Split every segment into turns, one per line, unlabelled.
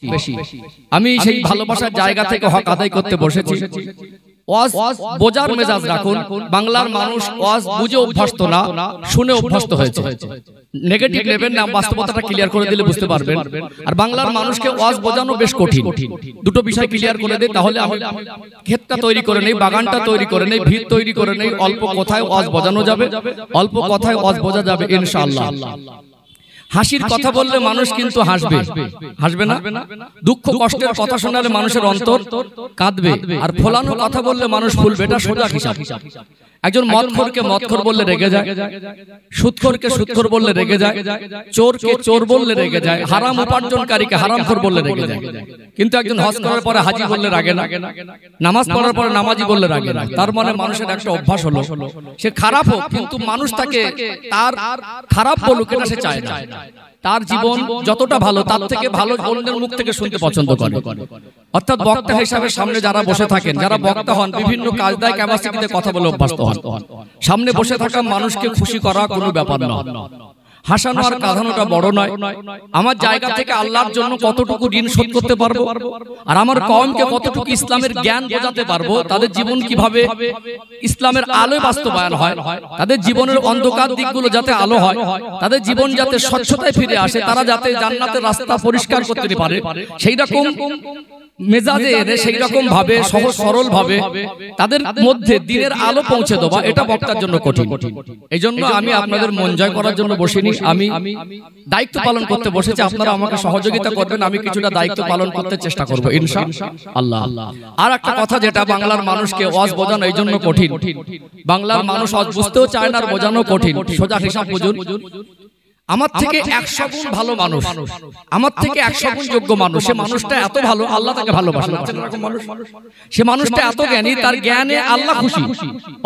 বেশি। আমি সেই ভালোবাসার জায়গা থেকে হক আদায় করতে বসেছি। ওয়াজ বোঝার মেজাজ রাখুন। বাংলার মানুষ ওয়াজ বুঝে অভ্যস্ত না, শুনে অভ্যস্ত হয়েছে। নেগেটিভ নেবেন না, বাস্তবতাটা ক্লিয়ার করে দিলে বুঝতে পারবেন। আর বাংলার মানুষকে ওয়াজ বোঝানো বেশ কঠিন। দুটো বিষয় ক্লিয়ার করে দেই, তাহলে আমি ক্ষেতটা তৈরি করে নেই, বাগানটা তৈরি করে নেই, ভিত তৈরি করে নেই। অল্প কথায় ওয়াজ বোঝানো যাবে, অল্প কথায় ওয়াজ বোঝা যাবে ইনশাআল্লাহ। হাসির কথা বললে মানুষ কিন্তু হাসবে, হাসবে না? দুঃখ কষ্টের কথা শোনালে মানুষের অন্তর কাঁদবে। আর ফোলানো কথা বললে মানুষ ফুলবে, এটা সোজা হিসাব। একজন মদখোরকে মদখোর বললে রেগে যায়, সুদখোরকে সুদখোর বললে রেগে যায়, চোরকে চোর বললে রেগে যায়, হারাম উপার্জনকারীকে হারামখোর বললে রেগে যায়। কিন্তু একজন হজ করার পরে হাজি বললে রাগে না, নামাজ পড়ার পরে নামাজি বললে রাগে না। তার মানে মানুষের একটা অভ্যাস হলো, সে খারাপ হোক কিন্তু মানুষ তাকে তার খারাপ বলুক এটা সে চায় না। তার জীবন যতটা ভালো তার থেকে ভালো অন্যের মুখ থেকে শুনতে পছন্দ করে। অর্থাৎ বক্তা হিসাবে সামনে যারা বসে থাকেন, যারা বক্তা হন, বিভিন্ন কাজদায় ক্যাপাসিটিতে কথা বলে অভ্যস্ত হন। সামনে বসে থাকা মানুষকে খুশি করা কোনো ব্যাপার নয়, হাসানো আর কাঁদানোটা বড় নয়। আমার জায়গা থেকে আল্লাহর জন্য কতটুকু ঋণ শোধ করতে পারবো, আর আমার কওমকে কতটুকু ইসলামের জ্ঞান বোঝাতে পারবো, তাদের জীবন কিভাবে ইসলামের আলোয় বাস্তবায়ন হয়, তাদের জীবনের অন্ধকার দিকগুলো যাতে আলো হয়, তাদের জীবন যাতে স্বচ্ছতায় ফিরে আসে, তারা যাতে জান্নাতের রাস্তা পরিষ্কার করতে পারে, সেই রকম মেজাজে এনে সেই রকম ভাবে সহজ সরল ভাবে তাদের মধ্যে দিনের আলো পৌঁছে দেওয়া, এটা বক্তার জন্য কঠিন। এই জন্য আমি আপনাদের মন জয় করার জন্য বসিনি, আমি দায়িত্ব পালন করতে বসেছি। আপনারা আমাকে সহযোগিতা করবেন, আমি কিছুটা দায়িত্ব পালন করতে চেষ্টা করব ইনশাআল্লাহ। আর একটা কথা, যেটা বাংলার মানুষকে ওয়াজ বোঝানো এই জন্য কঠিন, বাংলার মানুষ ওয়াজ বুঝতেও চায় না আর বোঝানো কঠিন। সোজা হিসাব বুঝুন, আমার থেকে 100 গুণ ভালো মানুষ, আমার থেকে 100 গুণ যোগ্য মানুষ, সে মানুষটা এত ভালো আল্লাহ তাকে ভালোবাসেন। সে মানুষটা এত জ্ঞানী, তার জ্ঞানে আল্লাহ খুশি,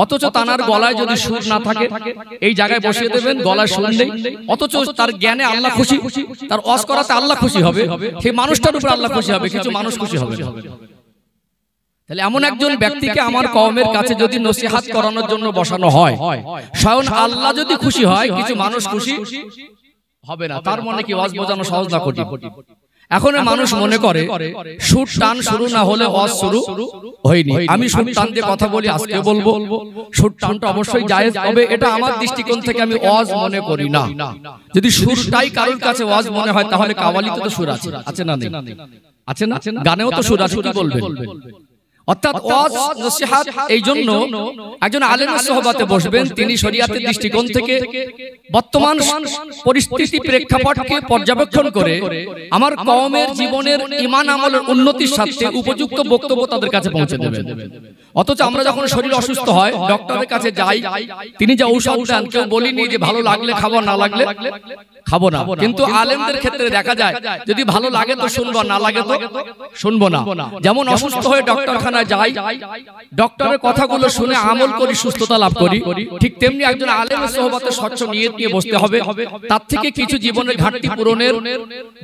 অথচ তার গলায় যদি সুর না থাকে, এই জায়গায় বসিয়ে দেবেন গলায় সুর নেই, অথচ তার জ্ঞানে আল্লাহ খুশি, তার ওয়াজ করাতে আল্লাহ খুশি হবে, সেই মানুষটার উপর আল্লাহ খুশি হবে, কিছু মানুষ খুশি হবে। তাহলে এমন একজন ব্যক্তিকে আমার কওমের কাছে যদি নসিহত করানোর জন্য বসানো হয়, স্বয়ং আল্লাহ যদি খুশি হয়, কিছু মানুষ খুশি হবে না। তার মনে কি ওয়াজ বোঝানো সহজ না কঠিন? এখন মানুষ মনে করে সুর টান শুরু না হলে ওয়াজ শুরু হয়নি। আমি সুর টান দিয়ে কথা বলি, আজকে বলবো সুর টানটা অবশ্যই জায়েজ হবে, এটা আমার দৃষ্টিকোণ থেকে আমি ওয়াজ মনে করি না। যদি সুরটাই কারোর কাছে ওয়াজ মনে হয়, তাহলে কাওয়ালিতে তো সুর আছে, আছে না? নেই আছে না? গানেও তো সুর আছে, কি বলবেন? অর্থাৎ ওয়াজ নসিহত এই জন্য একজন আলেমের সোহবতে বসবেন, তিনি শরীয়তের দৃষ্টিকোণ থেকে বর্তমান পরিস্থিতি প্রেক্ষাপটকে পর্যবেক্ষণ করে আমার কওমের জীবনের ঈমান আমলের উন্নতির সাথে উপযুক্ত বক্তব্য তাদের কাছে পৌঁছে দেবেন। অথচ আমরা যখন শরীর অসুস্থ হয় ডক্টরের কাছে যাই, তিনি যে ঔষধ দেন, কেউ বলিনি যে ভালো লাগলে খাবো, না লাগলে খাবো না। কিন্তু আলেমদের ক্ষেত্রে দেখা যায় যদি ভালো লাগে তো শুনবো, না লাগে তো শুনবো না। যেমন অসুস্থ হয়ে ডক্টরখানায় যাই, ডক্টরের কথাগুলো শুনে আমল করি, সুস্থতা লাভ করি, ঠিক তেমনি একজন আলেমের সোহবতে স্বচ্ছ নিয়ত নিয়ে বসতে হবে, তার থেকে কিছু জীবনের ঘাটতি পূরণের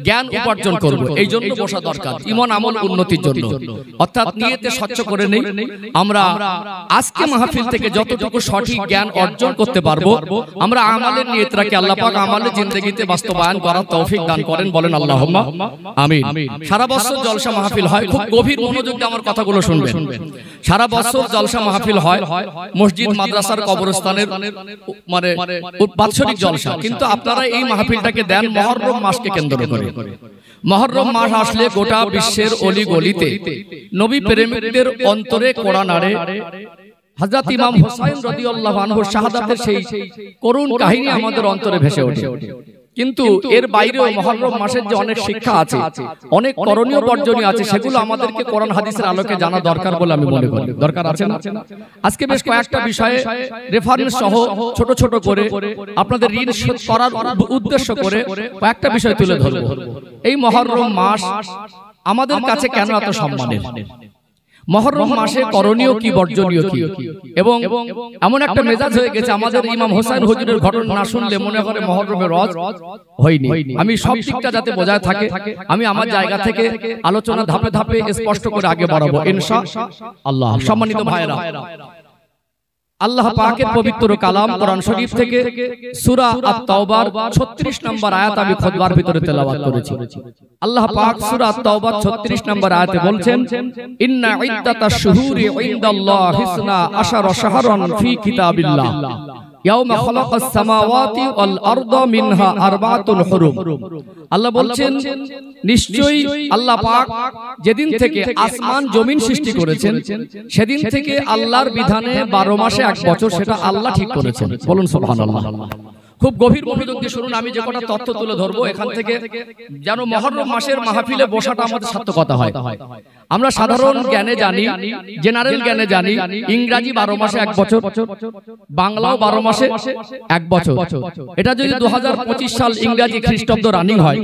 জ্ঞান উপার্জন করব। এই জন্য বসা দরকার ঈমান আমল উন্নতির জন্য। অর্থাৎ নিয়তে স্বচ্ছ করে নেই, আমরা আজকে মাহফিল থেকে যতটুকু সঠিক জ্ঞান অর্জন করতে পারবো, আমরা আমলের নিয়ত রাখি, আল্লাহ পাক আমলের জিন্দেগিতে বাস্তবায়ন করার তৌফিক দান করেন, বলেন আল্লাহুম্মা আমিন। সারা বছর জলসা মাহফিল হয়, খুব গভীর মনোযোগ দিয়ে আমার কথাগুলো শুনবেন। সারা বছর জলসা মাহফিল হয়, মসজিদ মাদ্রাসার কবরস্থানের মানে বাৎসরিক জলসা, কিন্তু আপনারা এই মাহফিলটাকে দেন মুহররম মাসকে কেন্দ্র করে। মুহররম মাস আসলে গোটা বিশ্বের অলি গলিতে নবী প্রেমিকদের অন্তরে কোরআন নাড়ে। হযরত ইমাম হুসাইন রাদিয়াল্লাহু আনহু শাহাদাতের সেই করুণ কাহিনী আমাদের অন্তরে ভেসে ওঠে। কিন্তু এর বাইরেও মুহররম মাসের যে অনেক শিক্ষা আছে, অনেক করণীয় বর্জনীয় আছে, সেগুলো আমাদেরকে কোরআন হাদিসের আলোকে জানা দরকার বলে আমি মনে করি। দরকার আছে না? আজকে বেশ কয়েকটা বিষয়ে রেফারেন্স সহ ছোট ছোট করে আপনাদের ঋণ শোধ করার উদ্দেশ্য করে কয়েকটা বিষয় তুলে ধরব। এই মুহররম মাস আমাদের কাছে কেন এত সম্মানের? মুহররম মাসে করণীয় কি, বর্জনীয় কি? এবং এমন একটা মেজাজ হয়ে গেছে আমাদের ইমাম হোসেন হুজুরের ঘটনা না শুনলে মনে করে মুহররমের রজ হয়নি। আমি সব দিকটা যাতে বোঝায় থাকে, আমি আমার জায়গা থেকে আলোচনা ধাপে ধাপে স্পষ্ট করে আগে বাড়াবো ইনশাআল্লাহ। সম্মানিত ভাইরা, আল্লাহ পাকের পবিত্র কালাম কোরআন শরীফ থেকে সূরা আত-তাওবার 36 নম্বর আয়াত আমি খুতবার ভিতরে তেলাওয়াত করেছি। আল্লাহ পাক সূরা আত-তাওবার 36 নম্বর আয়াতে বলছেন, ইন্না ইদ্দাতাশ শুহুরি ইনদাল্লাহি ইসনা আশারা শাহরান ফি কিতাবিল্লাহ ইয়াওমা খালাকাস সামাওয়াতি ওয়াল আরদা মিনহা আরবাতুল হুরুম। আল্লাহ বলছেন, নিশ্চয়ই আল্লাহ পাক যেদিন থেকে আসমান জমিন সৃষ্টি করেছেন সেদিন থেকে আল্লাহর বিধানে 12 মাসে 1 বছর সেটা আল্লাহ ঠিক করেছেন। বলুন সুবহানাল্লাহ। খুব গভীর মনোযোগ দিয়ে শুনুন, আমি যে কটা তথ্য তুলে ধরবো এখান থেকে যেন মুহররম মাসের মাহফিলে বসাটা আমাদের সার্থকতা হয়। আমরা সাধারণ জ্ঞানে জানি, জেনারেল জ্ঞানে জানি ইংরেজি 12 মাসে 1 বছর, বাংলাও 12 মাসে 1 বছর। এটা যদি 2025 সাল ইংরেজি খ্রিস্টাব্দ রানিং হয়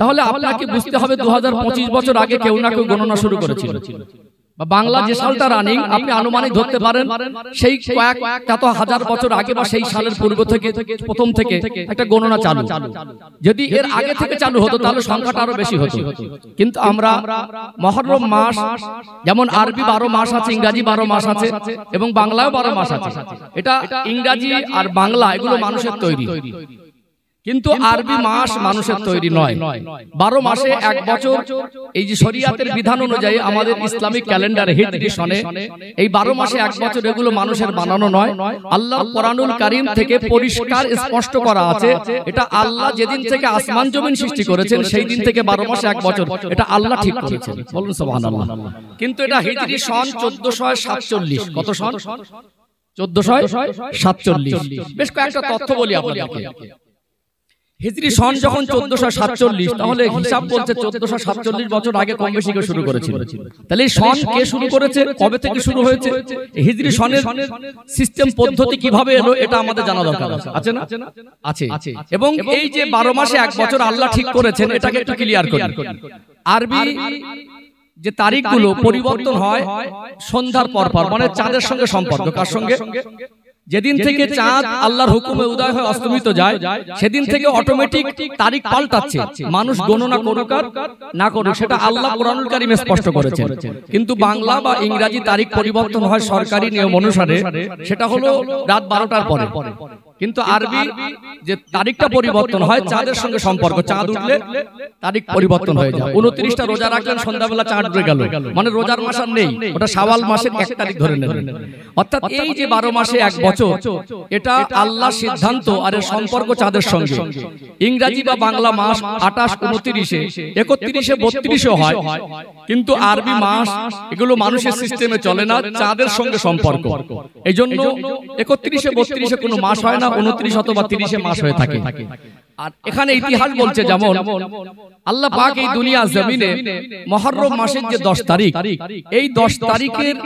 তাহলে আপনাকে বুঝতে হবে 2025 বছর আগে কেউ না কেউ গণনা শুরু করেছিল। বাংলা যে সালটা রানিং আপনি আনুমানিক ধরতে পারেন সেই কয়েক হাজার বছর আগে বা সেই সালের পূর্ব থেকে প্রথম থেকে একটা গণনা চালু। যদি এর আগে থেকে চালু হতো তাহলে সংখ্যাটা আরো বেশি হতো। কিন্তু আমরা মুহররম মাস, যেমন আরবি 12 মাস আছে, ইংরেজি 12 মাস আছে এবং বাংলাও 12 মাস আছে। এটা ইংরেজি আর বাংলা এগুলো মানুষের তৈরি, কিন্তু আরবি মাস মানুষের তৈরি নয়। 12 মাসে 1 বছর এই যে শরীয়তের বিধান অনুযায়ী আমাদের ইসলামিক ক্যালেন্ডার হিজরি সনে এই 12 মাসে 1 বছর এগুলো মানুষের বানানো নয়। আল্লাহ কোরআনুল কারীম থেকে পরিষ্কার স্পষ্ট করা আছে এটা আল্লাহ যেদিন থেকে আসমান জমিন সৃষ্টি করেছেন সেই দিন থেকে 12 মাসে 1 বছর এটা আল্লাহ ঠিক করেছেন। বলুন সুবহানাল্লাহ। কিন্তু এটা হিজরি সন 1447। কত সন? 1447। বেশ কয়েকটা তথ্য বলি আপনাদেরকে। হিজরি সন যখন 1447 তাহলে হিসাব বলছে 1447 বছর আগে কম বেশি করে শুরু করেছিল। তাহলে এই সন কে শুরু করেছে, কবে থেকে শুরু হয়েছে, হিজরি সনের সিস্টেম পদ্ধতি কিভাবে এলো এটা আমাদের জানা দরকার আছে না? আছে। এবং এই যে 12 মাসে 1 বছর আল্লাহ ঠিক করেছেন এটাকে একটু ক্লিয়ার করি। আরবি যে তারিখগুলো পরিবর্তন হয় সন্ধ্যার পর, মানে চাঁদের সঙ্গে সম্পর্ক। কার সঙ্গে? যেদিন থেকে চাঁদ আল্লাহর হুকুমে উদয় হয়ে অস্তমিত যায় সেদিন থেকে অটোমেটিক তারিখ পাল্টাচ্ছে। মানুষ গণনা করুক আর না করুক সেটা আল্লাহ কোরআনুল কারীমে স্পষ্ট করেছেন। কিন্তু বাংলা বা ইংরেজি তারিখ পরিবর্তন হয় সরকারি নিয়ম অনুসারে, সেটা হলো রাত 12টার পরে। কিন্তু আরবি যে তারিখটা পরিবর্তন হয় চাঁদের সঙ্গে সম্পর্ক, চাঁদ উঠলে তারিখ পরিবর্তন হয়ে যায়। 29টা রোজা রাখলেন, সন্ধ্যাবেলা চাঁদ উঠে গেল, মানে রোজার মাস আর নেই, ওটা শাওয়াল মাসের 1 তারিখ ধরে নেবেন। অর্থাৎ এই যে 12 মাসে 1 বছর এটা আল্লাহর সিদ্ধান্ত আর এর সম্পর্ক চাঁদের সঙ্গে। ইংরেজি বা বাংলা মাস 28, 29, 31, 32 হয়, কিন্তু আরবি মাস এগুলো মানুষের সিস্টেমে চলে না, চাঁদের সঙ্গে সম্পর্ক। এইজন্য 31, 32 কোনো মাস হয় না, 29 অথবা 30 মাস হয়ে থাকে। আর এখানে ইতিহাস বলছে যেমন আল্লাহ পাক এই দুনিয়া জমিনে মুহররম মাসের যে 10 তারিখ, এই 10 তারিখের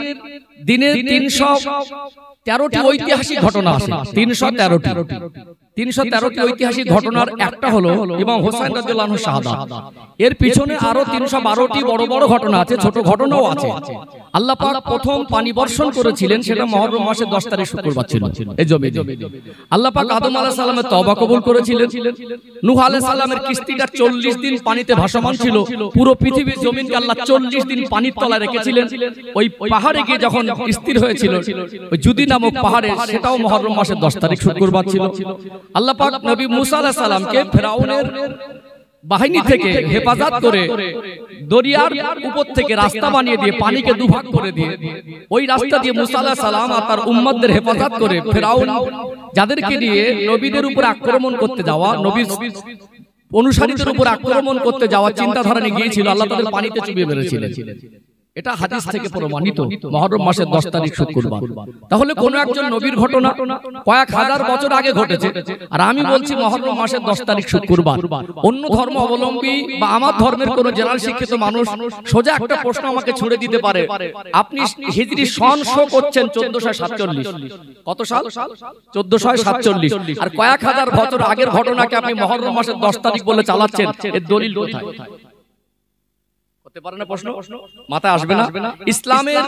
দিনে 313টি ঐতিহাসিক ঘটনা আছে। 313টি ঐতিহাসিক ঘটনার একটা হলো ইমাম হোসেন রাদিয়াল্লাহু আনহু শাহাদাত। এর পিছনে আরো 312টি বড় বড় ঘটনা আছে, ছোট ঘটনাও আছে। আল্লাহ পাক প্রথম পানি বর্ষণ করেছিলেন সেটা মুহররম মাসের 10 তারিখ শুক্রবার ছিল এই জমিনে। আল্লাহ পাক আদম আলাইহিস সালামের তওবা কবুল করেছিলেন। নূহ আলাইহিস সালামের কিস্তিটা 40 দিন পানিতে ভাসমান ছিল। পুরো পৃথিবীর জমিনকে আল্লাহ 40 দিন পানির তলায় রেখেছিলেন। ওই পাহাড়ে গিয়ে যখন স্থির হয়েছিল ওই জুদি নামক পাহাড়ে, সেটাও মুহররম মাসের 10 তারিখ শুক্রবার ছিল। আল্লাহ পাক নবী মুসা আলাইহিস সালামকে ফেরাউনের বাহিনী থেকে হেফাজত করে দরিয়ার উপর থেকে রাস্তা বানিয়ে দিয়ে পানিকে দুভাগ করে দিয়ে ওই রাস্তা দিয়ে মুসা আলাইহিস সালাম আর তার উম্মতদের হেফাজত করে ফেরাউন যাদেরকে নিয়ে নবীদের উপর আক্রমণ করতে যাওয়া, নবীর অনুসারীদের উপর আক্রমণ করতে যাওয়া চিন্তাধারা নিয়ে গিয়েছিল, আল্লাহ তাদের পানিতে চুবিয়ে মেরেছিলেন। এটা হাদিস থেকে প্রমাণিত মুহররম মাসের 10 তারিখ শুক্রবার। তাহলে কোন একজন নবীর ঘটনা কয়েক হাজার বছর আগে ঘটেছে, আর আমি বলছি মুহররম মাসের 10 তারিখ শুক্রবার। অন্য ধর্ম অবলম্বী বা আমার ধর্মের কোন জেনারেল শিক্ষিত মানুষ সোজা একটা প্রশ্ন আমাকে ছুড়ে দিতে পারে, আপনি হিজরি সন শো করছেন 1447, কত সাল? 1447, আর কয়েক হাজার বছর আগের ঘটনাকে আপনি মুহররম মাসের 10 তারিখ বলে চালাচ্ছেন, এর দলিল কোথায়? মাথায় আসবে না? ইসলামের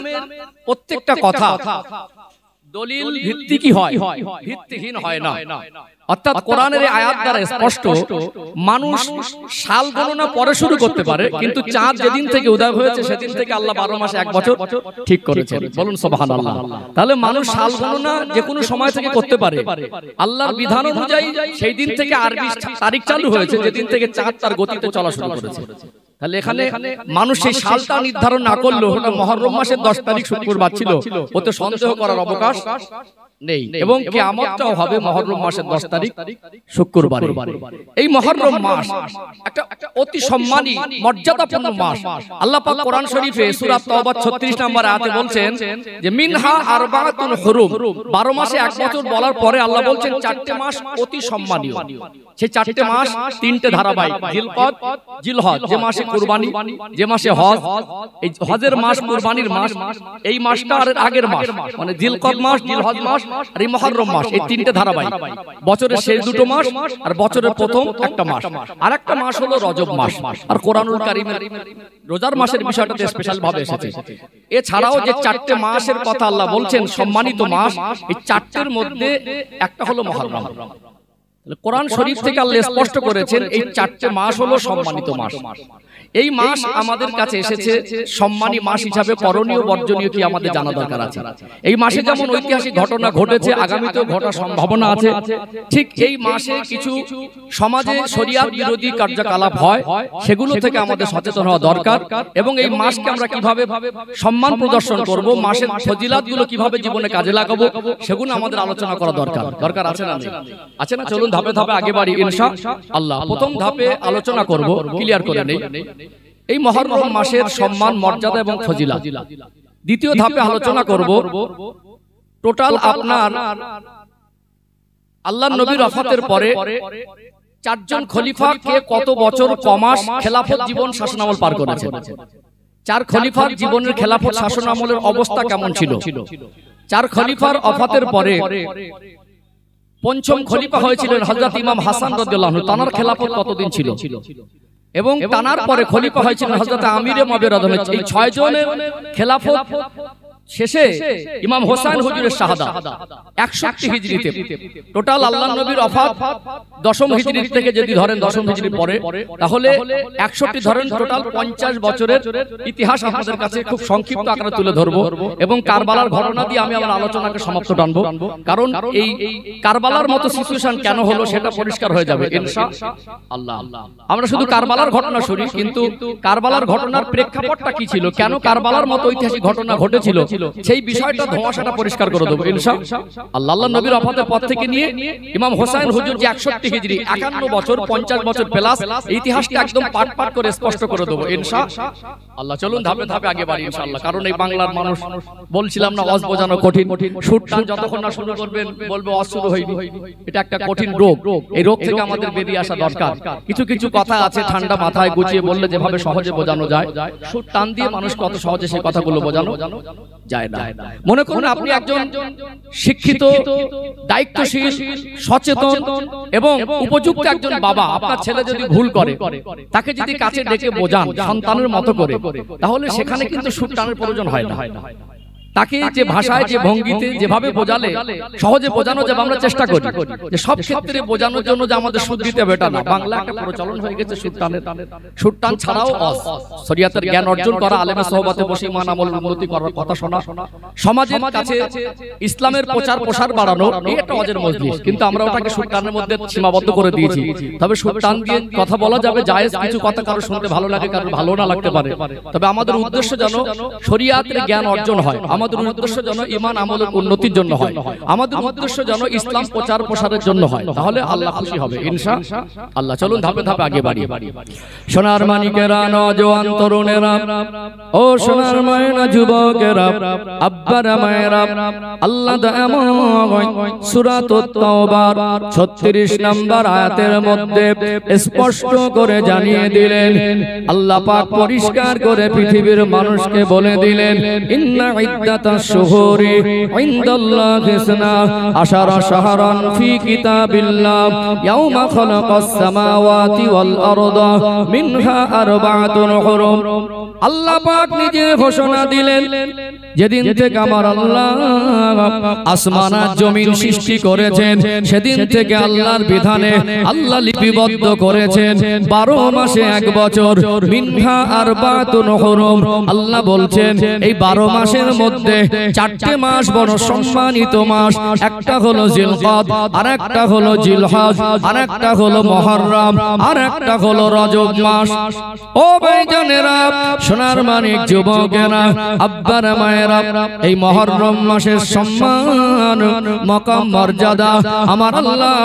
প্রত্যেকটা কথা দলিল ভিত্তি কি হয়, ভিত্তিহীন হয় না। অর্থাৎ কোরআনের এই আয়াত দ্বারা স্পষ্ট মানুষ সাল গণনা পরে শুরু করতে পারে, কিন্তু চাঁদ যেদিন থেকে উদয় হয়েছে সেদিন থেকে আল্লাহ 12 মাসে 1 বছর ঠিক করেছেন। বলুন সুবহানাল্লাহ। তাহলে মানুষ সাল গণনা যে কোনো সময় থেকে করতে পারে। আল্লাহর বিধান অনুযায়ী সেই দিন থেকে আরবি তারিখ চালু হয়েছে যেদিন থেকে চাঁদ তার গতিতে চলা শুরু করেছে। তাহলে এখানে মানুষ সেই সালটা নির্ধারণ না করলেও হলো মুহররম মাসের 10 তারিখ শুক্রবার ছিল, ওতে সন্দেহ করার অবকাশ নেই। এবং কিয়ামতটাও হবে মুহররম মাসের 10 তারিখ শুক্রবারে। এই মুহররম মাস একটা অতি সম্মানী মর্যাদাপূর্ণ মাস। আল্লাহ পাক কোরআন শরীফে সূরা তাওবা 36 নম্বর আয়াতে বলছেন যে মিনহা আরবাতুন হুরুম, 12 মাসে 1 বছর বলার পরে আল্লাহ বলছেন 4টে মাস অতি সম্মানীয়। সেই 4টে মাস 3টে ধারাবাহিক, জিলকদ, জিলহজ, যে মাসে কুরবানি, যে মাসে হজ, এই হজের মাস, কুরবানির মাস, এই মাসটা আর আগের মাস মানে জিলকদ মাস, জিলহজ মাস আর এই মুহররম মাস, এই 3টে ধারাবাহিক। বছরের শেষ 2টো মাস আর বছরের প্রথম একটা মাস। আর একটা মাস হলো রজব মাস। আর কোরআনুল কারীমের রোজার মাসের বিষয়টাতে স্পেশাল ভাবে এসেছে। এছাড়াও যে 4টে মাসের কথা আল্লাহ বলছেন সম্মানিত মাস, এই 4টের মধ্যে একটা হলো মুহররম। কোরআন শরীফ থেকে আল্লাহ স্পষ্ট করেছেন এই 4টে মাস হলো সম্মানিত মাস। এই মাস আমাদের কাছে এসেছে সম্মানী মাস হিসাবে। করণীয় বর্জনীয় কি আমাদের জানা দরকার আছে। এই মাসে যেমন ঐতিহাসিক ঘটনা ঘটেছে, আগামীতেও ঘটার সম্ভাবনা আছে, ঠিক এই মাসে কিছু সমাজে শরিয়াত বিরোধী কার্যকলাপ হয়, সেগুলো থেকে আমাদের সচেতন হওয়া দরকার। এবং এই মাসকে আমরা কিভাবে সম্মান প্রদর্শন করব, মাসের ফজিলাতগুলো কিভাবে জীবনে কাজে লাগাবো, সেগুলো আমাদের আলোচনা করা দরকার আছে না? আছে না? চলুন ধাপে ধাপে আগে বাড়ি ইনশাআল্লাহ। প্রথম ধাপে আলোচনা করব, ক্লিয়ার করে নেই, এই মুহররম মাসের সম্মান, মর্যাদা এবং ফজিলত। দ্বিতীয় ধাপে আলোচনা করব টোটাল আপনার আল্লাহর নবীর ওফাতের পরে 4জন খলিফা কে কত বছর কমাস খেলাফত জীবন শাসনামল পার করেছেন, 4 খলিফার জীবনের খেলাফত শাসনামলের অবস্থা কেমন ছিল, 4 খলিফার ওফাতের পরে 5ম খলিফা হয়েছিলেন হযরত ইমাম হাসান রাদিয়াল্লাহু আনহু, তার খেলাফত কতদিন ছিল, এবং তানার পরে খলিফা হয়েছিলেন হযরত আমিরে মুআবিয়া রাদিয়াল্লাহু আনহু। এই 6 জনের খেলাফত শেষে ইমাম হোসেন হুজুরের শাহাদাত 61 হিজরিতে। টোটাল আল্লাহর নবীর ওফাত 10ম হিজরি থেকে যদি ধরেন 10ম হিজরি পরে, তাহলে 61 ধরেন, টোটাল 50 বছরের ইতিহাস আপনাদের কাছে খুব সংক্ষিপ্ত আকারে তুলে ধরব। এবং কারবালার ঘটনা দিয়ে আমি আমার আলোচনাকে সমাপ্ত টানবো, কারণ এই কারবালার মতো সিচুয়েশন কেন হলো সেটা পরিষ্কার হয়ে যাবে ইনশাআল্লাহ। আমরা শুধু কারবালার ঘটনা শুনি, কিন্তু কারবালার ঘটনার প্রেক্ষাপটটা কি ছিল, কেন কারবালার মতো ঐতিহাসিক ঘটনা ঘটেছিল, সেই বিষয়টা ধোঁয়াশাটা পরিষ্কার করে দেব ইনশাআল্লাহ। আল্লাহর নবীর ওফাতের পর থেকে নিয়ে ইমাম হোসেন হুজুর যে 61 হিজরি, 51 বছর, 50 বছর প্লাস, ইতিহাসটা একদম পাট পাট করে স্পষ্ট করে দেব ইনশাআল্লাহ। চলুন ধাপে ধাপে আগে বাড়ি ইনশাআল্লাহ। কারণ এই বাংলার মানুষ, বলছিলাম না, ওয়াজ বোঝানো কঠিন। সুর টান যতক্ষণ না শুরু করবেন বলবে ওয়াজ শুরু হয়নি। এটা একটা কঠিন রোগ, এই রোগ থেকে আমাদের বেরিয়ে আসা দরকার। কিছু কিছু কথা আছে ঠান্ডা মাথায় গুছিয়ে বললে যেভাবে সহজে বোঝানো যায়, সুর টান দিয়ে মানুষকে অত সহজে সেই কথাগুলো বোঝানো যায় না। মনে করুন আপনি একজন শিক্ষিত, দায়িত্বশীল, সচেতন এবং উপযুক্ত একজন বাবা। আপনার ছেলে যদি ভুল করে, তাকে যদি কাছে ডেকে বোঝান সন্তানের মতো করে, তাহলে সেখানে কিন্তু সুর টানের প্রয়োজন হয় না। তাকে যে ভাষায়, যে ভঙ্গিতে, যেভাবে বোঝালে সহজে বোঝানো যাবে, আমরা চেষ্টা করি যে সব ক্ষেত্রে বোঝানোর জন্য যে আমাদের সুর দিতে হবে এটা না। বাংলা একটা প্রচলন হয়ে গেছে সুর টানের। সুর টান ছাড়াও শরিয়াতের জ্ঞান অর্জন করা, আলেমের সোহবতে বসে ইমান আমল উন্নতি করার কথা শোনা, সমাজের কাছে ইসলামের প্রচার প্রসার বাড়ানো, এই একটা ওয়াজের মজলিস। কিন্তু আমরা ওটাকে সুর টানের মধ্যে সীমাবদ্ধ করে দিয়েছি। তবে সুর টান দিয়ে কথা বলা যাবে, জায়েজ কিছু কথা কারো শুনতে ভালো লাগে, কারো ভালো না লাগতে পারে। তবে আমাদের উদ্দেশ্য যেন শরিয়াতের জ্ঞান অর্জন হয়, আমাদের উদ্দেশ্য যেন ঈমান আমলের উন্নতির জন্য হয়, আমাদের উদ্দেশ্য যেন ইসলাম প্রচার প্রসারের জন্য হয়, তাহলে আল্লাহ খুশি হবে ইনশাআল্লাহ। চলুন ধাপে ধাপে আগে বাড়ি। সোনার মানিকেরা, নওজোয়ান তরুণেরা, ও সোনার মায়েরা, যুবকেরা, আব্বারা, মায়েরা, আল্লাহ এমন সূরা তাওবার 36 নম্বর আয়াতের মধ্যে স্পষ্ট করে জানিয়ে দিলেন, আল্লাহ পাক পরিষ্কার করে পৃথিবীর মানুষকে বলে দিলেন, ইন্না الشهور عند الله 12 شهرا في كتاب الله يوم خلق السماوات والأرض منها 4 حرم। আল্লাহ পাক নিজে ঘোষণা দিলেন যেদিন থেকে আমার আল্লাহ আসমান আর জমিন সৃষ্টি করেছেন সেদিন থেকে আল্লাহর বিধানে আল্লাহ লিপিবদ্ধ করেছেন 12 মাসে 1 বছর মিনহা আরবাতুন হুরুম। আল্লাহ বলছেন এই 12 মাসের মধ্যে 4টে মাস বড় সম্মানিত মাস। একটা হলো জিলকদ, আরেকটা হলো জিলহজ, আরেকটা হলো মুহররম, আরেকটা হলো রজব মাস। ও ভাইজানেরা, সোনার মানিক যুবকেরা, আব্বারা মায়েরা, এই মুহররম মাসের সম্মান মাকাম মর্যাদা আমার আল্লাহ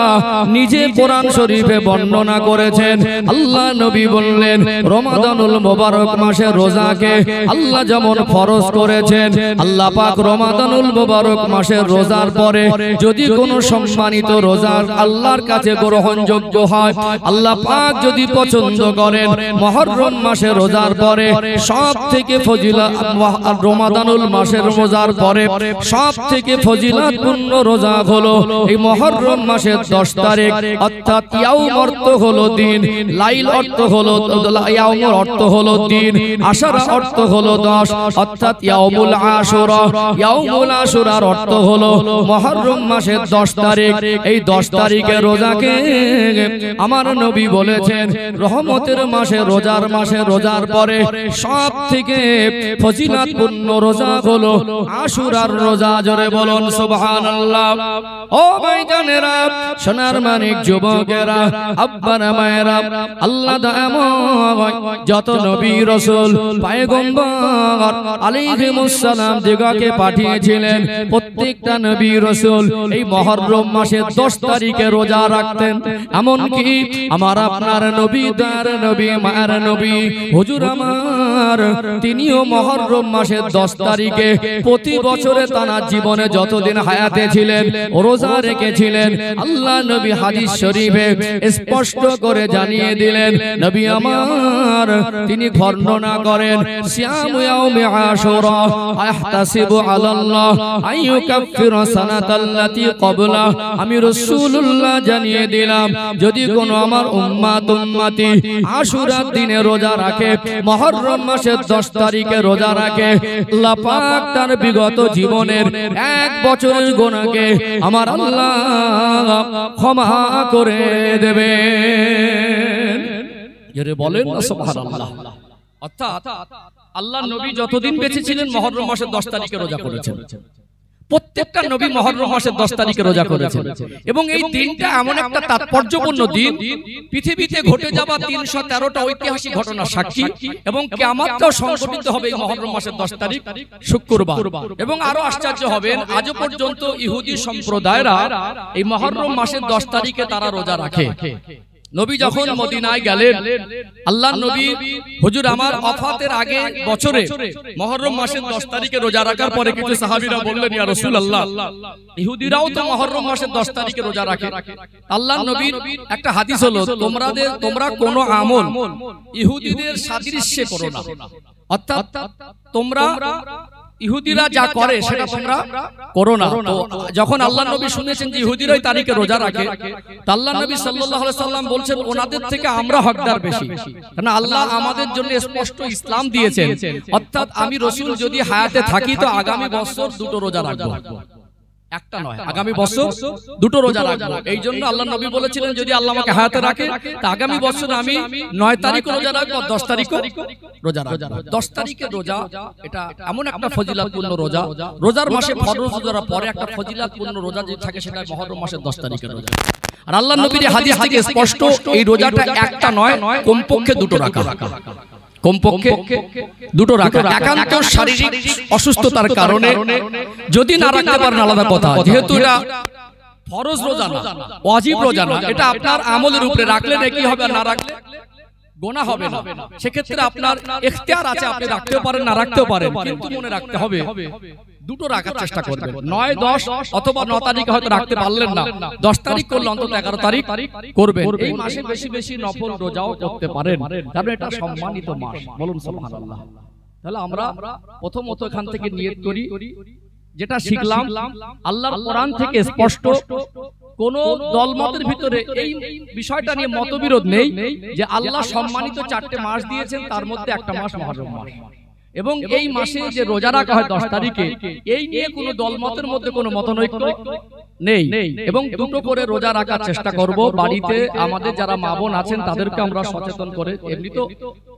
নিজে কোরআন শরীফে বর্ণনা করেছেন। আল্লাহ নবী বললেন রমাদানুল মুবারক মাসে রোজাকে আল্লাহ যেমন ফরজ করেছেন, আল্লাহ পাক রমাদানুল মুবারক মাসের রোজার পরে যদি কোনো সম্মানিত রোজা আল্লাহর কাছে গ্রহণযোগ্য হয়, আল্লাহ পাক যদি পছন্দ করেন, মুহররম মাসে রোজার পরে সবথেকে ফজিলত রমাদানুল মাসের রোজার পরে সবথেকে ফজিলতপূর্ণ রোজা হলো এই মুহররম মাসের 10 তারিখ, অর্থাৎ ইয়াউম অর্থ হলো দিন, লাইল অর্থ হলো ইয়াউম অর্থ হলো দিন, আশারা অর্থ হলো 10, অর্থাৎ ইয়াউমুল আশুরা। ইয়াউমুল আশুরার অর্থ হলো মুহররম মাসের 10 তারিখ। এই 10 তারিখে রোজাকে আমার নবী বলেছেন রহমতের মাসে রোজার মাসে রোজার পরে সবথেকে ফজিলতপূর্ণ রোজা হলো আশুরার রোজা। জোরে বলুন সুবহানাল্লাহ। ও ভাইজানেরা, সোনার মানিক যুবকেরা, আব্বারা মায়েরা, আল্লাহ যত নবী রাসূল পয়গম্বর আলাইহিমুস সালাম দিগকে পাঠিয়েছিলেন, প্রত্যেকটা নবী রাসূল এই মুহররম মাসের 10 তারিখে রোজা রাখতেন। এমনকি আমার আপনার নবী, দার নবী, মায়ের নবী হুজুর আমার তিনিও মুহররম মাসের 10 তারিখে প্রতি বছরে তার জীবনে যতদিন হায়াতে ছিলেন রোজা রেখেছিলেন। আল্লাহ নবী হাদিস শরীফে স্পষ্ট করে জানিয়ে দিলেন, নবী আমার তিনি বর্ণনা করেন সিয়ামু ইয়াউমি আশুরা আহতাসিবু আলাল্লাহ আইয়ুকাফিরু সানাতাল্লাতী ক্বাবলা। আমি রাসূলুল্লাহ জানিয়ে দিলাম যদি কোনো আমার উম্মতি আশুরার দিনে রোজা রাখে, মুহররম মাসের 10 তারিখে রোজা রাখে, আল্লাহ পাক তার বিগত জীবনের 1 বছরের গুনাহকে আমার আল্লাহ ক্ষমা করে দেবেন। জোরে বলেন না সুবহানাল্লাহ। অর্থাৎ আল্লাহর নবী যতদিন বেঁচে ছিলেন মুহররম মাসের 10 তারিখে রোজা করেছেন। প্রত্যেকটা নবী মুহররম মাসের 10 তারিখে রোজা করেছেন এবং এই দিনটা এমন একটা তাৎপর্যপূর্ণ দিন, পৃথিবীতে ঘটে যাওয়া 313টা ঐতিহাসিক ঘটনা সাক্ষী এবং কিয়ামতটাও সংঘটিত হবে এই মুহররম মাসের 10 তারিখ শুক্রবার। এবং আরো আশ্চর্য হবেন, আজও পর্যন্ত ইহুদি সম্প্রদায়রা এই মুহররম মাসের 10 তারিখে তারা রোজা রাখে। নবী যখন মদিনায় গেলেন, আল্লাহর নবী হুজুর আমার ওয়াফাতের আগে বছরে মুহররম মাসের 10 তারিখে রোজা রাখার পরে কিছু সাহাবীরা বললেন, ইয়া রাসূলুল্লাহ, ইহুদিরাও তো মুহররম মাসের 10 তারিখে রোজা রাখে। আল্লাহর নবীর একটা হাদিস হলো, তোমরা কোন আমল ইহুদিদের সাদৃশ্যে করো না। অর্থাৎ তোমরা ইহুদিরা যা করে সেটা তোমরা করো না। তো যখন আল্লাহর নবী শুনেছেন যে ইহুদিরা এই তারিখে রোজা রাখে, আল্লাহর নবী সাল্লাল্লাহু আলাইহি সাল্লাম বলছেন ওনাদের থেকে আমরা হকদার বেশি, কারণ আল্লাহ আমাদের জন্য স্পষ্ট ইসলাম দিয়েছেন। অর্থাৎ আমি রাসূল যদি হায়াতে থাকি তো আগামী বছর 2টো রোজা রাখবো, একটা নয়, আগামী বছর 2টো রোজা রাখবো। এই জন্য আল্লাহর নবী বলেছিলেন যদি আল্লাহ আমাকে হায়াতে রাখে তা আগামী বছর আমি 9 তারিখ রোজা রাখবো, 10 তারিখও রোজা রাখবো। 10 তারিখের রোজা এটা এমন একটা ফজিলতপূর্ণ রোজা, রোজার মাসে ফরজ রোজার পরে একটা ফজিলতপূর্ণ রোজা যে থাকে সেটা মুহররম মাসের 10 তারিখের রোজা। আর আল্লাহর নবীর হাদিস থেকে স্পষ্ট এই রোজাটা একটা নয়, কমপক্ষে 2টো রাখা, কমপক্ষে 2টো রাখা। একান্ত শারীরিক অসুস্থতার কারণে যদি না রাখতে পারেন আলাদা কথা, যেহেতু এটা ফরজ রোজা না, ওয়াজিব রোজা না, এটা আপনার আমলের উপরে রাখলে নাকি হবে, না রাখলে গোনা হবে না। সেক্ষেত্রে আপনার ইখতিয়ার আছে, আপনি রাখতেও পারেন না রাখতেও পারেন, কিন্তু মনে রাখতে হবে 2টো রাখার চেষ্টা করবেন। 9, 10 অথবা 9 তারিখে হয়তো রাখতে পারলেন না, 10 তারিখ করলে অন্তত 11 তারিখ করবেন। এই মাসে বেশি বেশি নফল রোজাও করতে পারেন, কারণ এটা সম্মানিত মাস। বলুন সুবহানাল্লাহ। তাহলে আমরা প্রথমত এখান থেকে নিয়ত করি, যেটা শিখলাম আল্লাহর কোরআন থেকে স্পষ্ট, কোন দলমতের ভিতরে এই বিষয়টা নিয়ে মতবিরোধ নেই যে আল্লাহ সম্মানিত 4টে মাস দিয়েছেন, তার মধ্যে একটা মাস মুহররম মাস। এবং এই মাসে যে রোজা রাখা হয় 10 তারিখে, এই নিয়ে কোনো দলমতের মধ্যে কোনো মতানৈক্য নেই। এবং দুটো করে রোজা রাখার চেষ্টা করব। বাড়িতে আমাদের যারা মা বোন আছেন তাদেরকে আমরা সচেতন করে, এমনি তো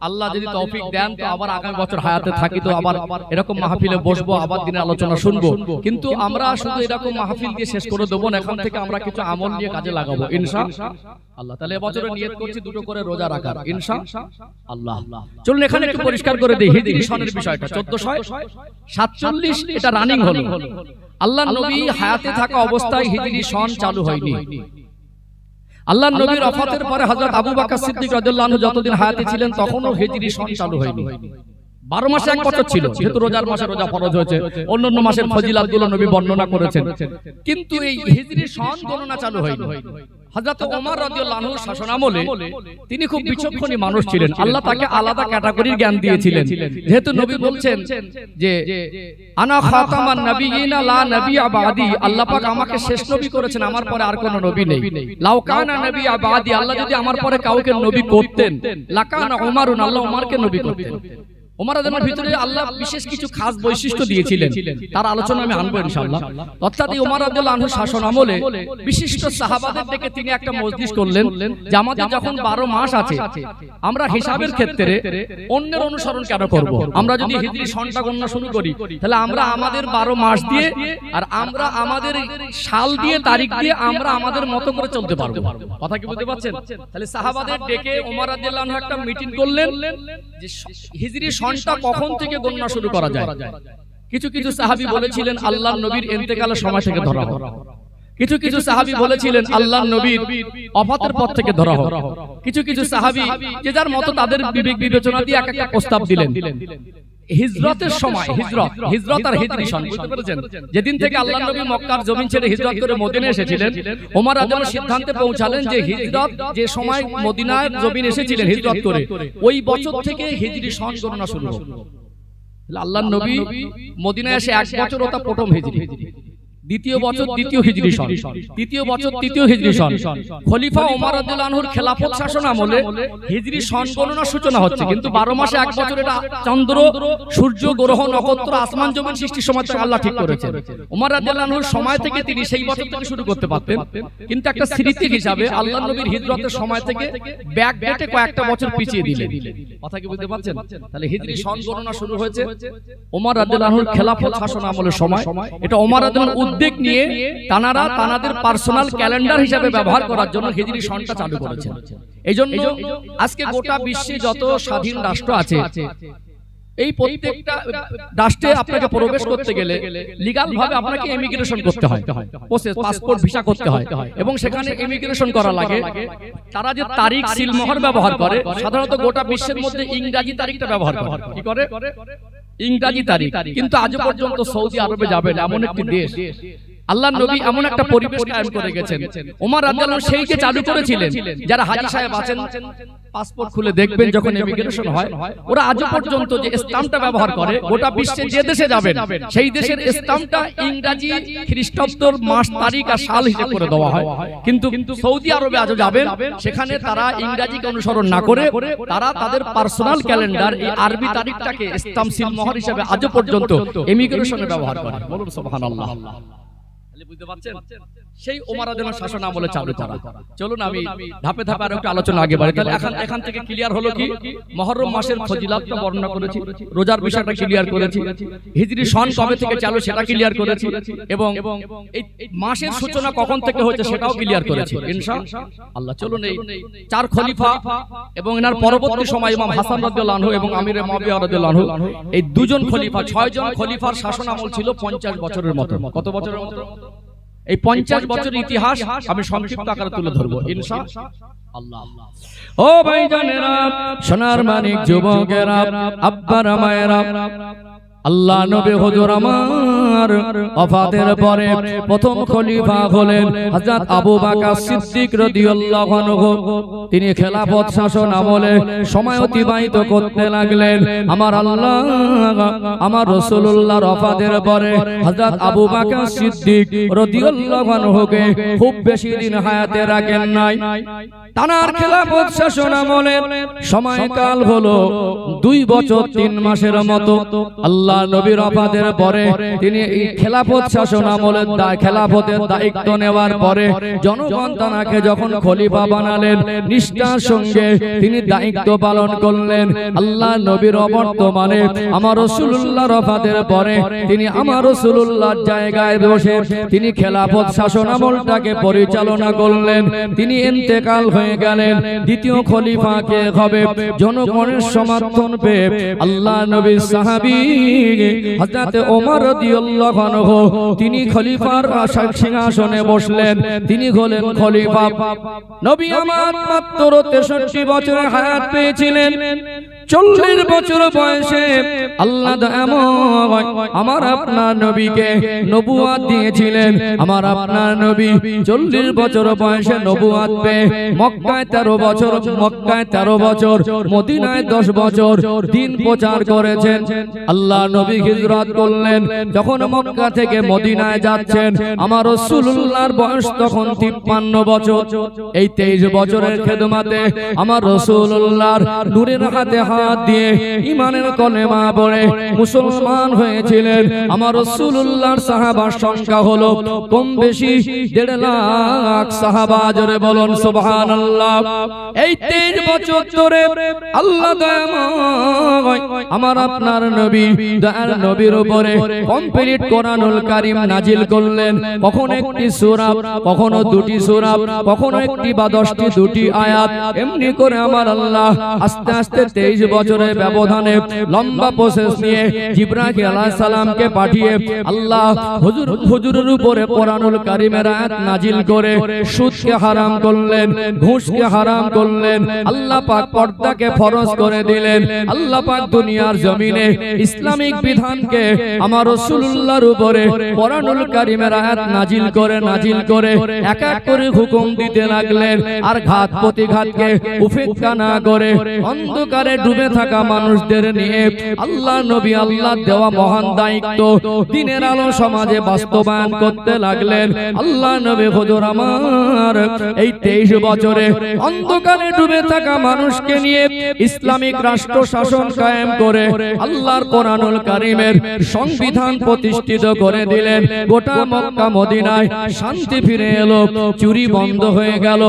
আল্লাহ যদি তৌফিক দেন তো আবার আগামী বছর হায়াতে থাকি তো আবার এরকম মাহফিলে বসবো, আবার দিনের আলোচনা শুনবো। কিন্তু আমরা শুধু এরকম মাহফিল দিয়ে শেষ করে দেবো না, এখন থেকে আমরা কিছু আমল নিয়ে কাজে লাগাবো ইনশাআল্লাহ। তাহলে এবছরে নিয়ত করছি দুটো করে রোজা রাখার ইনশাআল্লাহ। চলুন এখানে একটু পরিষ্কার করে দিই হিজরি সনের বিষয়টা। 1447 এটা রানিং হলো। আল্লাহর নবী হায়াতে থাকা অবস্থায় হিজরি সন চালু হয়নি। আল্লাহর নবীর ওফাতের পরে হযরত আবু বকর সিদ্দিক রাদিয়াল্লাহু আনহু যতদিন হায়াতে ছিলেন তখনও হিজরি সন চালু হয়নি। 12 মাসে এক বছর ছিল, যেহেতু রোজার মাসে রোজা ফরজ হয়েছে, অন্যান্য মাসের ফজিলাতগুলো নবী বর্ণনা করেছেন, কিন্তু এই হিজরি সন গণনা চালু হয়নি। হযরত ওমর রাদিয়াল্লাহু আনহু শাসনামলে তিনি খুব বিচক্ষণী মানুষ ছিলেন। আল্লাহ তাকে আলাদা ক্যাটাগরির জ্ঞান দিয়েছিলেন, যেহেতু নবী বলছেন যে আনা খাতামান নাবিয়িনা লা নাবিয়্যা বাদি, আল্লাহ পাক আমাকে শেষ নবী করেছেন, আমার পরে আর কোনো নবী নেই। লাউ কানা নাবিয়্যা বাদি, আল্লাহ যদি আমার পরে কাউকে নবী করতেন লাকানা ওমরুন, আল্লাহ ওমরকে নবী করতেন। ওমর রাদিয়াল্লাহু ভিতরে আল্লাহ বিশেষ কিছু খাস বৈশিষ্ট্য দিয়েছিলেন, তার আলোচনা আমি আনবো ইনশাআল্লাহ। অর্থাৎ এই ওমর রাদিয়াল্লাহু আনহু শাসন আমলে বিশিষ্ট সাহাবাদের ডেকে তিনি একটা মজলিস করলেন যে আমাদের যখন 12 মাস আছে, আমরা হিসাবের ক্ষেত্রে অন্যের অনুসরণ কেন করব? আমরা যদি হিজরি সনটা গণনা শুরু করি তাহলে আমরা আমাদের 12 মাস দিয়ে আর আমরা আমাদের সাল দিয়ে তারিখ দিয়ে আমরা আমাদের মতো করে চলতে পারবো। কথা কি বুঝতে পারছেন? তাহলে সাহাবাদের ডেকে ওমর রাদিয়াল্লাহু আনহু একটা মিটিং করলেন যে হিজরি সনটা কখন থেকে গণনা শুরু করা যায়। কিছু কিছু সাহাবী বলেছিলেন আল্লাহর নবীর ইন্তেকালের সময় থেকে ধরা হোক, কিছু কিছু সাহাবী বলেছিলেন আল্লাহর নবীর ওফাতের পর থেকে ধরা হোক, কিছু কিছু সাহাবী যে যার মতো তাদের বিবেক বিবেচনা দিয়ে এক একটা প্রস্তাব দিলেন। হিজরতের সময় হিজরত আর হিজরি সন বুঝতে পেরেছেন? যেদিন থেকে আল্লাহর নবী মক্কার জমিন ছেড়ে হিজরত করে মদিনায় এসেছিলেন, ওমর রাদিয়াল্লাহু আনহু সিদ্ধান্তে পৌঁছালেন যে হিজরত যে সময় মদিনার জমিন এসেছিলেন হিজরত করে, ওই বছর থেকে হিজরি সন গণনা শুরু হলো। আল্লাহর নবী মদিনায় এসে 1 বছর ওটা প্রথম হিজরি, দ্বিতীয় বছর দ্বিতীয় হিজরি সন, তৃতীয় বছর তৃতীয় হিজরি সন। খলিফা ওমর রাদিয়াল্লাহু আনহুর খেলাফত শাসন আমলে হিজরি সন গণনার সূচনা হচ্ছে, কিন্তু 12 মাসে এক বছর এটা চন্দ্র সূর্য গ্রহ নক্ষত্র আসমান জমিন সৃষ্টির সময় থেকে আল্লাহ ঠিক করেছেন। ওমর রাদিয়াল্লাহু আনহুর সময় থেকে তিনি সেই বছর থেকে শুরু করতে পারতেন, কিন্তু একটা স্মৃতি হিসাবে আল্লাহর নবীর হিজরতের সময় থেকে ব্যাক ডেটে কয়েকটা বছর পিছিয়ে দিলেন। কথা কি বুঝতে পারছেন? তাহলে হিজরি সন গণনা শুরু হয়েছে ওমর রাদিয়াল্লাহু আনহুর খেলাফত শাসন আমলের সময়। এটা ওমর রাদিয়াল্লাহু আনহু উদ্যোগ নিয়ে তানারা তানাদের পার্সোনাল ক্যালেন্ডার হিসেবে ব্যবহার করার জন্য হিজরি সনটা চালু করেছেন। এইজন্য আজকে গোটা বিশ্বে যত স্বাধীন রাষ্ট্র আছে, এই প্রত্যেকটা রাষ্ট্রে আপনাকে প্রবেশ করতে গেলে লিগ্যাল ভাবে আপনাকে ইমিগ্রেশন করতে হয়, প্রসেস পাসপোর্ট ভিসা করতে হয়, এবং সেখানে ইমিগ্রেশন করা লাগে। তারা যে তারিখ সিলমোহর ব্যবহার করে, সাধারণত গোটা বিশ্বের মধ্যে ইংরেজি তারিখটা ব্যবহার করে। কি করে? ইংরেজি তারিখ। কিন্তু আজ পর্যন্ত সৌদি আরবে যাবেন এমন একটি দেশ, আল্লাহর নবী এমন একটা পরিবেশ কায়েম করে গেছেন, ওমর রাদিয়াল্লাহু আনহু সেইকে চালু করেছিলেন। যারা হাজী সাহেব আছেন পাসপোর্ট খুলে দেখবেন যখন ইমিগ্রেশন হয়, ওরা আজ পর্যন্ত যে স্ট্যাম্পটা ব্যবহার করে, গোটা বিশ্বে যে দেশে যাবেন সেই দেশের স্ট্যাম্পটা ইংরেজি খ্রিস্টাব্দর মাস তারিখ আর সাল হিসেবে করে দেওয়া হয়। কিন্তু সৌদি আরবে আজ যাবেন, সেখানে তারা ইংরেজিকে অনুসরণ না করে তারা তাদের পার্সোনাল ক্যালেন্ডার এই আরবি তারিখটাকে স্ট্যাম্প সিলমোহর হিসেবে আজ পর্যন্ত ইমিগ্রেশনে ব্যবহার করে। বলুন সুবহানাল্লাহ। বুঝতে পারছেন? সেই ওমর রাদিয়াল্লাহু আনহু শাসন আমলে চালু করা। চলুন আমি ধাপে ধাপে আরো একটু আলোচনা আগে বাড়ি। তাহলে এখান থেকে ক্লিয়ার হলো কি, মুহররম মাসের ফজিলাতটা বর্ণনা করেছি, রোজার বিষয়টা ক্লিয়ার করেছি, হিজরি সন কবে থেকে চালু সেটা ক্লিয়ার করেছি, এবং এই মাসের সূচনা কখন থেকে হয়েছে সেটাও ক্লিয়ার করেছি ইনশাআল্লাহ। চলুন এই 4 খলিফা এবং এনার পরবর্তী সময় ইমাম হাসান রাদিয়াল্লাহু আনহু এবং আমির মুআবিয়া রাদিয়াল্লাহু আনহু, এই দুজন খলিফা 6 জন খলিফার শাসন আমল ছিল 50 বছরের মতো। কত বছরের মতো? এই 50 বছরের ইতিহাস আমি সংক্ষিপ্ত আকারে তুলে ধরবো ইনশাআল্লাহ। ও ভাইজানেরা, সোনার মানিক যুবকেরা, আব্বারা মায়েরা, আল্লাহ নবী হুজুর আমার ওফাতের পরে প্রথম খলিফা হলেন হযরত আবু বকর সিদ্দিক রাদিয়াল্লাহু আনহু। তিনি খেলাফত শাসন আমলে সময় অতিবাহিত করতে লাগলেন। আমার আল্লাহ আমার রাসূলুল্লাহর ওফাতের পরে হযরত আবু বকর সিদ্দিক রাদিয়াল্লাহু আনহুকে খুব বেশি দিন হায়াতে রাখেন নাই। তানার খেলাফত শাসন আমলে সময়কাল হলো 2 বছর 3 মাসের মতো। আল্লাহ নবীর ওফাতের পরে তিনি এই খেলাফত শাসন আমলের খেলাফতের দায়িত্ব নেওয়ার পরে জনগণ তানাকে যখন খলিফা বানালেন নিষ্ঠার সঙ্গে তিনি দায়িত্ব পালন করলেন। আল্লাহ নবীর বর্তমানে আমার রাসূলুল্লাহর ওফাতের পরে তিনি আমার রাসূলুল্লাহর জায়গায় বসে তিনি খেলাফত শাসন আমলটাকে পরিচালনা করলেন। তিনি ইন্তেকাল হয়ে গেলেন। দ্বিতীয় খলিফা কে হবে? জনগণের সমর্থন পেয়ে আল্লাহ নবীর সাহাবী হযরত ওমর রাদিয়াল্লাহু আনহু তিনি খলিফার সিংহাসনে বসলেন। তিনি হলেন খলিফা। নবী আমার মাত্র 63 বছরের হায়াত পেয়েছিলেন। 40 বছর বয়সে আল্লাহ আমার আপনার নবীকে নবুয়ত দিয়েছিলেন। আমার আপনার নবী 40 বছর বয়সে নবুয়ত পেয়ে মক্কায় 13 বছর মদিনায় 10 বছর দিন প্রচার করেছেন। আল্লাহ নবী হিজরত করলেন। যখন মক্কা থেকে মদিনায় যাচ্ছেন আমার রাসূলুল্লাহর বয়স তখন 53 বছর। এই 23 বছরের খেদমতে আমার রাসূলুল্লাহর নূরের হাতে হাত দিয়ে ঈমানের কলেমা পড়ে মুসলমান হয়েছিলেন। আমার রাসূলুল্লাহর সাহাবার সংখ্যা হলো কম বেশি 1.5 লাখ সাহাবা। জোরে বলুন সুবহানাল্লাহ। এই 23 বছর ধরে আল্লাহ দয়াময় আমার আপনার নবী দয়ার নবীর উপরে কমপ্লিট কোরআনুল কারীম নাজিল করলেন। কখনো একটি সূরা, কখনো 2টি সূরা, কখনো একটি বা 10টি 2টি আয়াত, এমনি করে আমার আল্লাহ আস্তে আস্তে 23 বছরের ব্যবধানে লম্বা প্রসেস নিয়ে জিবরাইল আলাইহিস সালামকে পাঠিয়ে আল্লাহ হুজুরের উপরে কোরআনুল কারীমের আয়াত নাজিল করে সুদকে হারাম করলেন, ঘুষকে হারাম করলেন। আল্লাহ পাক পর্দাকে ফরজ করে দিলেন। আল্লাহ পাক দুনিয়ার জমিনে ইসলামিক বিধানকে আমার রাসূলুল্লাহর উপরে কোরআনুল কারীমের আয়াত নাজিল করে এক এক করে হুকুম দিতে লাগলেন। আর ঘাত প্রতিঘাতকে উপেক্ষা না করে অন্ধকারে ডুবে থাকা মানুষদের নিয়ে আল্লাহ নবী আল্লাহ দেওয়া মহান দায়িত্ব দিনের আলো সমাজে বাস্তবায়ন করতে লাগলেন। আল্লাহ নবী হুজুর আমার এই 23 বছরে অন্ধকারে ডুবে থাকা মানুষকে নিয়ে ইসলামিক রাষ্ট্র শাসন কায়েম করে আল্লাহর কোরআনুল কারীমের সংবিধান প্রতিষ্ঠিত করে দিলেন। গোটা মক্কা মদিনায় শান্তি ফিরে এলো। চুরি বন্ধ হয়ে গেল,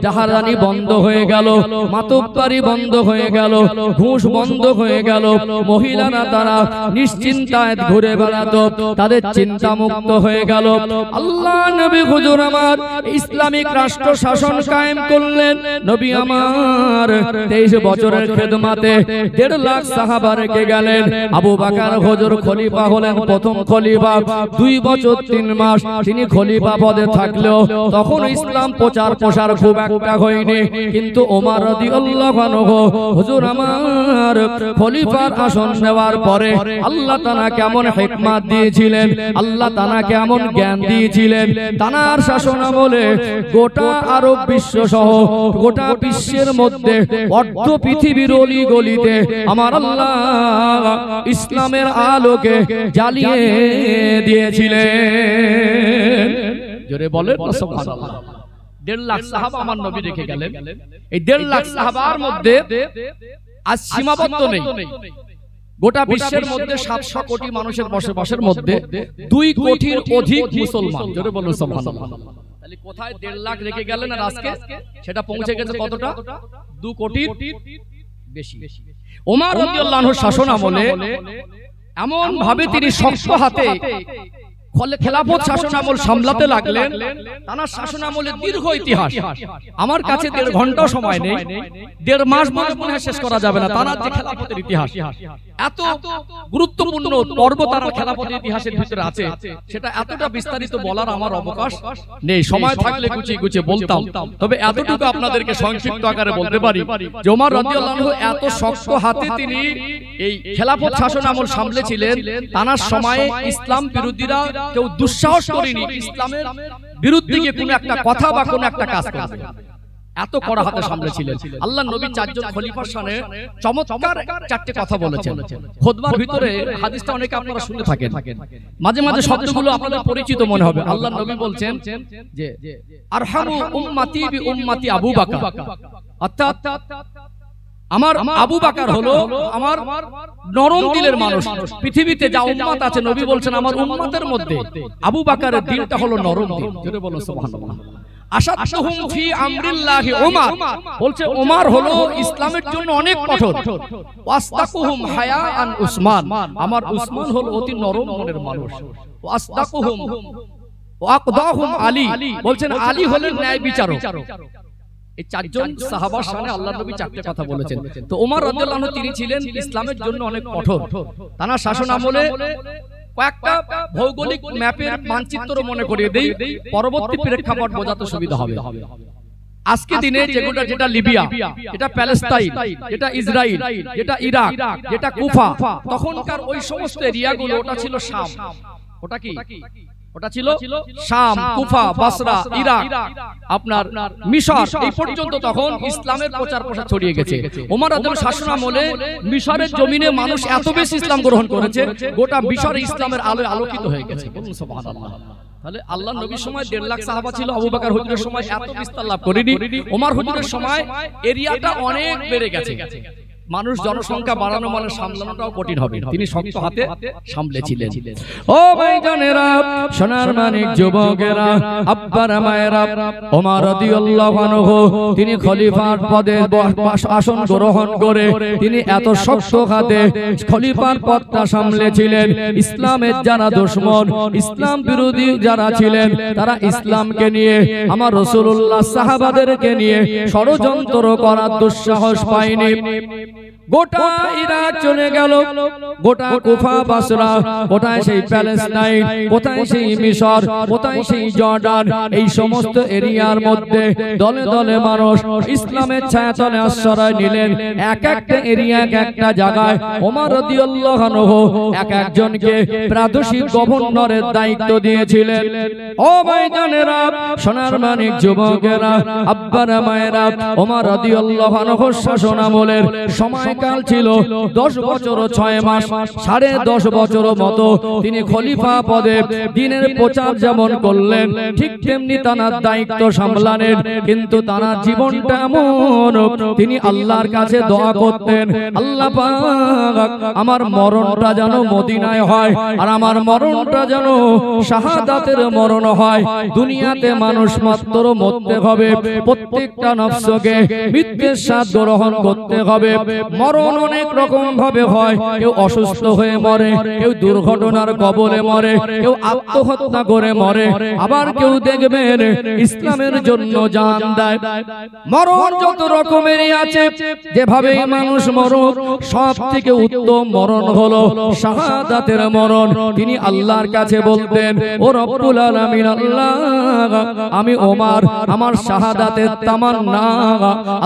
জাহারানি বন্ধ হয়ে গেল, মাতব্বরি বন্ধ হয়ে গেল, ঘুষ বন্ধ হয়ে গেল। মহিলারা তারা নিশ্চিন্তায় ঘুরে বেড়াতো, তাদের চিন্তা মুক্ত হয়ে গেল। আল্লাহ নবী হুজুর আমার ইসলামিক রাষ্ট্র শাসন কায়েম করলেন। নবী আমার 23 বছরের খেদমতে 1.5 লাখ সাহাবা রেখে গেলেন। আবু বকর হুজুর খলিফা হলেন, প্রথম খলিফা। 2 বছর 3 মাস তিনি খলিফা পদে থাকলেও তখন ইসলাম প্রচার প্রসার খুব একটা হয়নি। কিন্তু ওমর রাদিয়াল্লাহু আনহু হুজুর আমার খলিফার আসন নেওয়ার পরে আল্লাহ তাআলা কেমন হিকমত দিয়েছিলেন, আল্লাহ তাআলা কেমন জ্ঞান দিয়েছিলেন। তানার শাসন আমলে গোটা আরব বিশ্ব সহ গোটা বিশ্বের মধ্যে অর্ধ পৃথিবীর অলি গলিতে আমার আল্লাহ ইসলামের আলোকে জ্বালিয়ে দিয়েছিলেন। জোরে বলেন সুবহানাল্লাহ। 1.5 লাখ সাহাবা আমার নবী রেখে গেলেন। এই 1.5 লাখ সাহাবার মধ্যে আজ সীমাবদ্ধ নেই। গোটা বিশ্বের মধ্যে 700 কোটি মানুষের বসবাসের মধ্যে 2 কোটির অধিক মুসলমান। জোরে বলুন সুবহানাল্লাহ। তাহলে কোথায় 1.5 লাখ রেখে গেলেন আর আজকে সেটা পৌঁছে গেছে কতটা? 2 কোটির বেশি। ওমর রাদিয়াল্লাহু আনহু শাসন আমলে এমন ভাবে তিনি শক্ত হাতে ফলে খেলাফত শাসন আমল সামলাতে লাগলেন। তার শাসন আমলের দীর্ঘ ইতিহাস আমার কাছে 1.5 ঘন্টা সময় নেই, 1.5 মাস মনে হয় শেষ করা যাবে না। তার যে খেলাফতের ইতিহাস এত গুরুত্বপূর্ণ পর্ব তার খেলাফতের ইতিহাসের ভিতরে আছে, সেটা এতটা বিস্তারিত বলার আমার অবকাশ নেই। সময় থাকলে গুছিয়ে গুছিয়ে বলতাম, তবে এতটুকু আপনাদেরকে সংক্ষিপ্ত আকারে বলতে পারি যে ওমর রাদিয়াল্লাহু আনহু এত শক্ত হাতে তিনি এই খেলাফত শাসন আমল সামলেছিলেন। তার সময়ে ইসলাম বিরোধীরা কেউ দুঃসাহস করেনি ইসলামের বিরুদ্ধে গিয়ে কোনো একটা কথা বা কোনো একটা কাজ করতে। এত কড়া হাতে সামলেছিলেন। আল্লাহর নবী 4 জন খলিফার শানে চমৎকার 4টে কথা বলেছেন। খুতবার ভিতরে হাদিসটা অনেকে আপনারা শুনে থাকেন, মাঝে মাঝে শব্দগুলো আপনাদের পরিচিত মনে হবে। আল্লাহর নবী বলছেন যে আরহামু উম্মতি বি উম্মতি আবু বকর, অর্থাৎ আমার আবু বকর হলো আমার নরম দিলের মানুষ। পৃথিবীতে যা উম্মত আছে নবী বলছেন আমার উম্মতের মধ্যে আবু বকরের দিলটা হলো নরম দিল। জোরে বলো সুবহানাল্লাহ। আশাদহুম ফি আমরিল্লাহি ওমর, বলছে ওমর হলো ইসলামের জন্য অনেক কঠোর। ওয়াসতাকুহুম হায়াআন উসমান, আমার উসমান হলো অতি নরম মনের মানুষ। ওয়াসতাকুহুম ওয়াকদাহুম আলী, বলছেন আলী হলেন ন্যায় বিচারক। এই 4 জন সাহাবার সামনে আল্লাহর নবী 4টে কথা বলেছেন। তো ওমর রাদিয়াল্লাহু আনহু তিনি ছিলেন ইসলামের জন্য অনেক কঠোর। তার শাসন আমলে কয়েকটা ভৌগোলিক ম্যাপের মানচিত্র মনে করিয়ে দেই, পরবর্তী প্রেক্ষাপট বোঝাতে সুবিধা হবে। আজকে দিনে যেটা লিবিয়া, এটা প্যালেস্তাইন, যেটা ইসরাইল, যেটা ইরাক, যেটা কুফা, তখনকার ওই সমস্ত এরিয়াগুলো ওটা ছিল শাম। ওটা কি? ওটা ছিল শাম, কুফা, বাসরা, ইরাক, আপনার মিশর, এই পর্যন্ত তখন ইসলামের প্রচার প্রসার ছড়িয়ে গেছে। ওমর রাদিয়াল্লাহু শাসন আমলে মিশরের জমিনে মানুষ এত বেশি ইসলাম গ্রহণ করেছে, গোটা মিশর ইসলামের আলোয় আলোকিত হয়ে গেছে। বলুন সুবহানাল্লাহ। তাহলে আল্লাহর নবীর সময় 1.5 লাখ সাহাবা ছিল, আবু বকর হুজুরের সময় এত বিস্তার লাভ করেনি, ওমর হুজুরের সময় এরিয়াটা অনেক বেড়ে গেছে। মানুষ জনসংখ্যা বাড়ানো মানে সামলানোটাও কঠিন হবে, তিনি শক্ত হাতে সামলেছিলেন। ও ভাইজানেরা, সোনার মানিক যুবকেরা, আব্বারা মায়েরা, ওমর রাদিয়াল্লাহু আনহু তিনি খলিফার পদে আসন গ্রহণ করে তিনি এত শক্ত হাতে খলিফার পদটা সামলেছিলেন। ইসলামের যারা দুশমন, ইসলাম বিরোধী যারা ছিলেন, তারা ইসলামকে নিয়ে, আমার রাসূলুল্লাহ সাহাবাদেরকে নিয়ে ষড়যন্ত্র করার দুঃসাহস পায়নি। গোটা ইরাক চলে গেল, গোটা কুফা, বাসরা, কোথায় সেই প্যালেস্টাইন, কোথায় সেই মিশর, কোথায় সেই জর্ডান, এই সমস্ত এরিয়ার মধ্যে দলে দলে মানুষ ইসলামের ছায়াতলে আশ্রয় নিলেন। এক একটা এরিয়া, এক একটা জায়গায় ওমর রাদিয়াল্লাহু আনহু এক একজনকে প্রাদেশিক গভর্নরের দায়িত্ব দিয়েছিলেন। ও ভাইজানেরা, সোনার মানিক যুবকেরা, আব্বারা মায়েরা, ওমর রাদিয়াল্লাহু আনহুর শাসন আমলের সময় কাল ছিল 10 বছর 6 মাস, 10.5 বছর মতো তিনি খলিফা পদে দ্বীনের প্রচার যেমন করলেন, ঠিক তেমনি তার দায়িত্ব সামলালেন। কিন্তু তার জীবনটা এমন, তিনি আল্লাহর কাছে দোয়া করতেন, আল্লাহ পাক আমার মরণটা যেন মদিনায় হয়, আর আমার মরণটা যেন শাহাদাতের মরণ হয়। দুনিয়াতে মানুষ মাত্র মরতে হবে, প্রত্যেকটা নফসকে মৃত্যুর স্বাদ গ্রহণ করতে হবে। মরণ অনেক রকম ভাবে হয়, কেউ অসুস্থ হয়ে মরে, কেউ দুর্ঘটনার কবলে মরে, কেউ আত্মহত্যা করে মরে, আবার কেউ দেখবেন ইসলামের জন্য জান দেয়। মরণ যত রকমেরই আছে, যেভাবে মানুষ মরুক, সব থেকে উত্তম মরণ হলো শাহাদাতের মরণ। তিনি আল্লাহর কাছে বলতেন, ও রব্বুল আলামিন, আল্লাহ আমি ওমর, আমার শাহাদাতের তামান্না,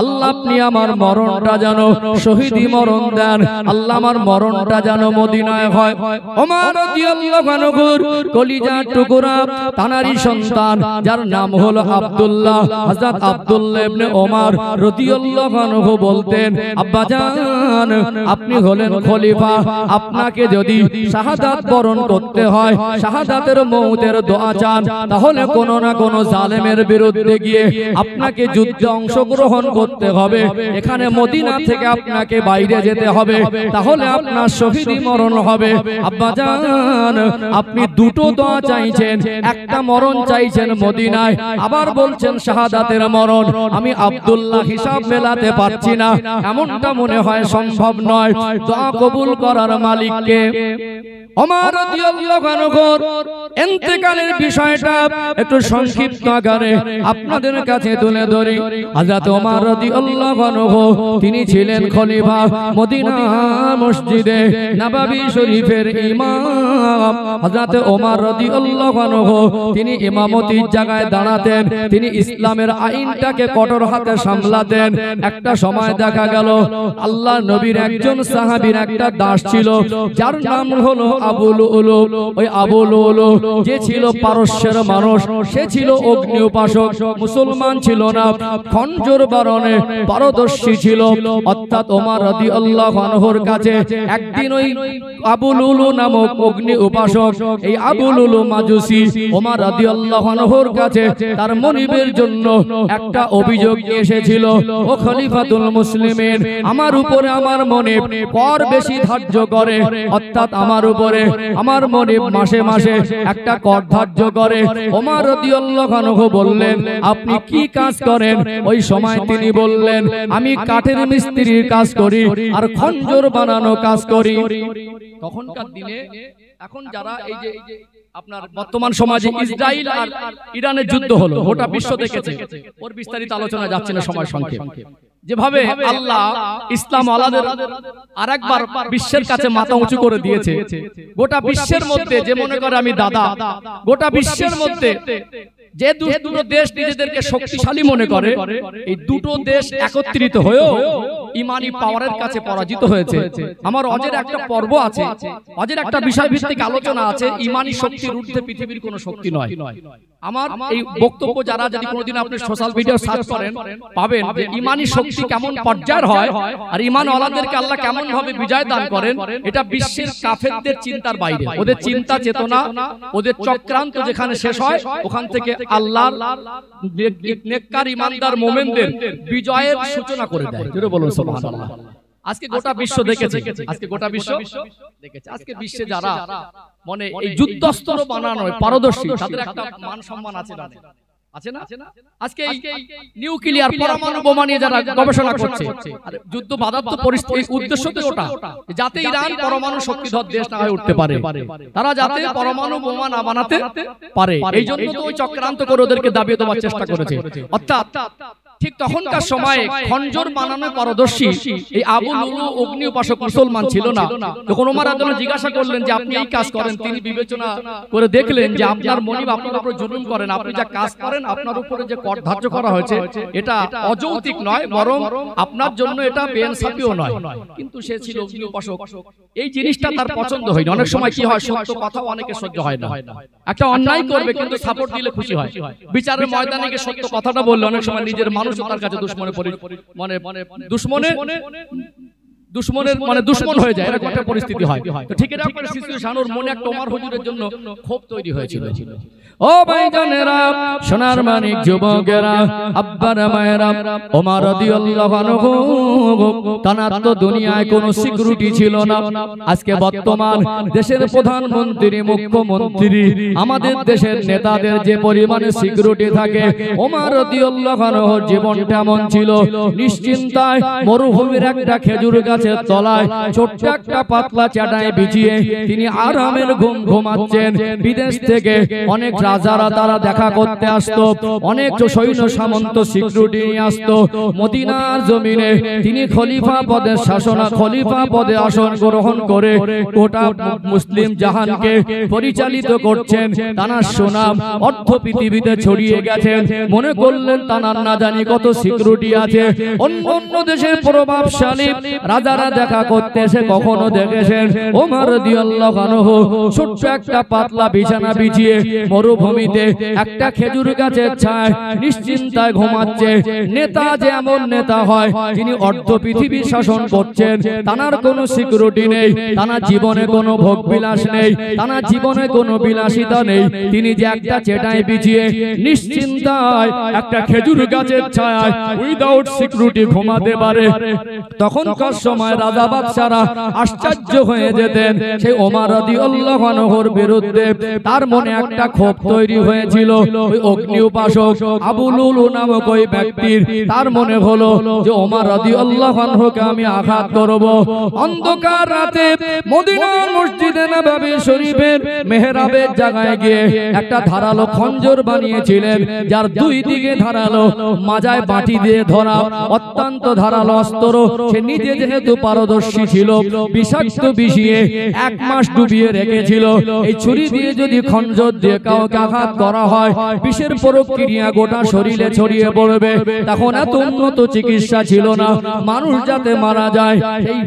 আল্লাহ আপনি আমার মরণটা যেন শহীদি মরণ দেন, আল্লাহ আমার মরণটা যেন মদিনায় হয়। ওমর রাদিয়াল্লাহু আনহুর কলিজার টুকরা তানারই সন্তান, যার নাম হলো আব্দুল্লাহ, হযরত আব্দুল্লাহ ইবনে ওমর রাদিয়াল্লাহু আনহু বলতেন, আব্বা জান আপনি হলেন খলিফা, আপনাকে যদি শাহাদাত বরণ করতে হয়, শাহাদাতের মউতের দোয়া চান, তাহলে কোনো না কোনো জালেমের বিরুদ্ধে গিয়ে আপনাকে যুদ্ধে অংশগ্রহণ করতে হবে। এখানে মদিনা থেকে আপনাকে বাইরে যেতে হবে, তাহলে আপনার শহীদি মরণ হবে। আব্বা জান আপনি দুটো দোয়া চাইছেন, একটা মরণ চাইছেন মদিনায়, আবার বলছেন শাহাদাতের মরণ। আমি আব্দুল্লাহ হিসাব মেলাতে পারছি না, এমনটা মনে হয় সম্ভব নয়। দোয়া কবুল করার মালিককে ওমর রাদিয়াল্লাহু আনহু ইন্তেকালের বিষয়টা একটু সংক্ষিপ্ত আকারে আপনাদের কাছে তুলে ধরি। হযরত ওমর রাদিয়াল্লাহু আনহু তিনি ছিলেন খলিফা, মদিনা মসজিদে নববী শরীফের ইমাম। হযরত ওমর রাদিয়াল্লাহু আনহু তিনি ইমামতির জায়গায় দাঁড়াতেন, তিনি ইসলামের আইনটাকে কঠোর হাতে সামলাতেন। একটা সময় দেখা গেল আল্লাহ নবীর একজন সাহাবীর একটা দাস ছিল, যার নাম হলো আবু লুলু। ওই আবু লুলু যে ছিল পারস্যের মানুষ, সে ছিল অগ্নি উপাসক, মুসলমান ছিল না, খঞ্জর বারণে পারদর্শী ছিল। অর্থাৎ ওমর রাদিয়াল্লাহু আনহুর কাছে একদিন ওই আবু লুলু নামক অগ্নি উপাসক, এই আবু লুলু মাজুসি, ওমর রাদিয়াল্লাহু আনহুর কাছে তার মনিবের জন্য একটা অভিযোগ এসেছিল, ও খলিফাতুল মুসলিমিন, আমার উপরে আমার মনিব কর বেশি ধার্য করে। অর্থাৎ আমার উপরে আমার মনিব মাসে মাসে একটা কর ধার্য করে। ওমর রাদিয়াল্লাহু আনহু বললেন, আপনি কি কাজ করেন? ওই সময় তিনি বললেন, আমি কাঠের মিস্ত্রির কাজ করি আর খঞ্জর বানানো কাজ করি। তখনকার দিনে এখন যারা এই যে আপনার বর্তমান সমাজে ইসরায়েল আর ইরানের যুদ্ধ হলো, গোটা বিশ্ব দেখেছে, ওর বিস্তারিত আলোচনা যাচ্ছে না, সময় সংক্ষেপ। যেভাবে আল্লাহ ইসলাম ওয়ালাদের আরেকবার বিশ্বের কাছে মাথা উঁচু করে দিয়েছে, গোটা বিশ্বের মধ্যে যে মনে করে আমি দাদা, গোটা বিশ্বের মধ্যে যে দুটো দেশ নিজেদেরকে শক্তিশালী মনে করে, এই দুটো দেশ একত্রিত হয়েও ইমানি পাওয়ারের কাছে পরাজিত হয়েছে। আমার অজের একটা পর্ব আছে, অজের একটা বিষয় ভিত্তিক আলোচনা আছে, ইমানি শক্তির ঊর্ধ্বে পৃথিবীর কোনো শক্তি নয়। আমার এই বক্তব্য যারা যদি কোনোদিন আপনি সোশ্যাল মিডিয়া সার্চ করেন পাবেন যে ইমানি শক্তি কেমন পর্যায়ের হয় আর ইমান ওয়ালাদেরকে আল্লাহ কেমন ভাবে বিজয় দান করেন, এটা বিশ্বের কাফেরদের চিন্তার বাইরে। ওদের চিন্তা চেতনা, ওদের চক্রান্ত যেখানে শেষ হয়, ওখান থেকে আল্লাহর নেককার ইমানদার মুমিনদের বিজয়ের সূচনা করে দেয়। জোরে বলুন সুবহানাল্লাহ। আজকে গোটা বিশ্ব দেখেছে, আজকে গোটা বিশ্ব দেখেছে, আজকে বিশ্বে যারা মানে এই যুদ্ধস্ত্র বানানো পারদর্শী, তাদের একটা মান সম্মান আছে না? আছে না? আজকে নিউক্লিয়ার পরমাণু বোমা নিয়ে যারা গবেষণা করছে, যুদ্ধ বাধার তো পরিস্থিতি, উদ্দেশ্য তো ওটা, যাতে ইরান পরমাণু শক্তিধর দেশ না হয়ে উঠতে পারে, তারা যাতে পরমাণু বোমা না বানাতে পারে, এই জন্য তো ওই চক্রান্ত করে ওদেরকে দাবিয়ে দেওয়ার চেষ্টা করেছে। অর্থাৎ ঠিক তখনকার সময়ে খঞ্জর বানানো পারদর্শী এই আবু লুলু অগ্নি উপাসক মুসলমান ছিল না। যখন ওমর রাদিয়াল্লাহু জিজ্ঞাসা করলেন যে আপনি এই কাজ করেন, তিনি বিবেচনা করে দেখলেন যে আপনার মনিব আপনার উপর জুলুম করেন, আপনি যা কাজ করেন আপনার উপরে যে কর ধার্য করা হয়েছে এটা অযৌক্তিক নয়, বরং আপনার জন্য এটা বেইনসাফিও নয়। কিন্তু সে ছিল অগ্নি উপাসক, এই জিনিসটা তার পছন্দ হয়নি। অনেক সময় কি হয়, সত্য কথা অনেকে সহ্য হয় না। একটা অন্যায় করবে কিন্তু সাপোর্ট দিলে খুশি হয়, বিচারের ময়দানে গিয়ে সত্য কথাটা বললে অনেক সময় নিজের মানুষ তার কাছে দুশমনের দুশমন হয়ে যায়, এরকম একটা পরিস্থিতি হয়। তো ঠিক এরকম একটা সিচুয়েশন ওর মনে একটা ওমর হুজুরের জন্য ক্ষোভ তৈরি হয়েছিল। ও ভাইজানেরা, সোনার মানিক যুবকেরা, আব্বারা মায়েরা, ওমর রাদিয়াল্লাহু আনহু তার তো দুনিয়ায় কোনো সিকিউরিটি ছিল না। আজকে বর্তমান দেশের প্রধানমন্ত্রী, মুখ্যমন্ত্রী, আমাদের দেশের নেতাদের যে পরিমাণে সিকিউরিটি থাকে, ওমর রাদিয়াল্লাহু আনহুর জীবনটা এমন ছিল, নিশ্চিন্তায় মরুভূমির একটা খেজুর গাছের তলায় ছোট্ট একটা পাতলা চাটাই বিছিয়ে তিনি আরামের ঘুম ঘুমাচ্ছেন। বিদেশ থেকে অনেক রাজারা তারা দেখা করতে আসতো, অনেক সৈন্য সামন্ত সিকিউরিটি নিয়ে আসতো। মদিনার জমিনে তিনি খলিফা পদে খলিফা পদে আসন গ্রহণ করে গোটা মুসলিম জাহানকে পরিচালিত করছেন। তানার সুনাম অর্ধ পৃথিবীতে ছড়িয়ে গেছেন। মনে করলেন তানার না জানি কত সিকিউরিটি আছে। অন্য দেশের প্রভাবশালী রাজারা দেখা করতে এসে কখনো দেখেছেন ওমর রাদিয়াল্লাহু আনহু ছোট্ট একটা পাতলা বিছানা বিছিয়ে মরুভূমিতে একটা খেজুর গাছের ছায়ায় নিশ্চিন্তায় ঘুমাচ্ছে। নেতা যেমন নেতা হয়, তিনি অর্ধ পৃথিবী শাসন করছেন, তানার কোনো সিকিউরিটি নেই, তানার জীবনে কোনো ভোগ বিলাস নেই, তানার জীবনে কোনো বিলাসিতা নেই। তিনি যে একটা চেটাই বিছিয়ে নিশ্চিন্তায় একটা খেজুর গাছের ছায়ায় উইদাউট সিকিউরিটি ঘুমাতে পারে, তখনকার সময়
সময় রাজা বাদশারা আশ্চর্য হয়ে যেতেন সেই ওমর রাদিয়াল্লাহু আনহুর বিরুদ্ধে তার মনে একটা ক্ষোভ তৈরি হয়েছিল ওই অগ্নি উপাসক আবু লুলু নামক ওই ব্যক্তির তার মনে হলো যে ওমর রাদিয়াল্লাহু আনহুকে আমি আঘাত করব অন্ধকার রাতে মদিনার মসজিদে নববী শরীফের মেহরাবের জায়গায় গিয়ে একটা ধারালো খঞ্জর বানিয়েছিলেন যার দুই দিকে ধারালো মাজায় বাটি দিয়ে ধরা অত্যন্ত ধারালো অস্ত্র সে নিজে যেহেতু পারদর্শী ছিল বিষাক্ত বিষিয়ে 1 মাস ডুবিয়ে রেখেছিল এই ছুরি দিয়ে যদি খঞ্জর দিয়ে কাউকে আঘাত করা হয় বিষের প্রক্রিয়া গোটা শরীরে ছড়িয়ে পড়বে তখন এত উন্নত চিকিৎসা ছিল না মানুষ যাতে মারা যায় এই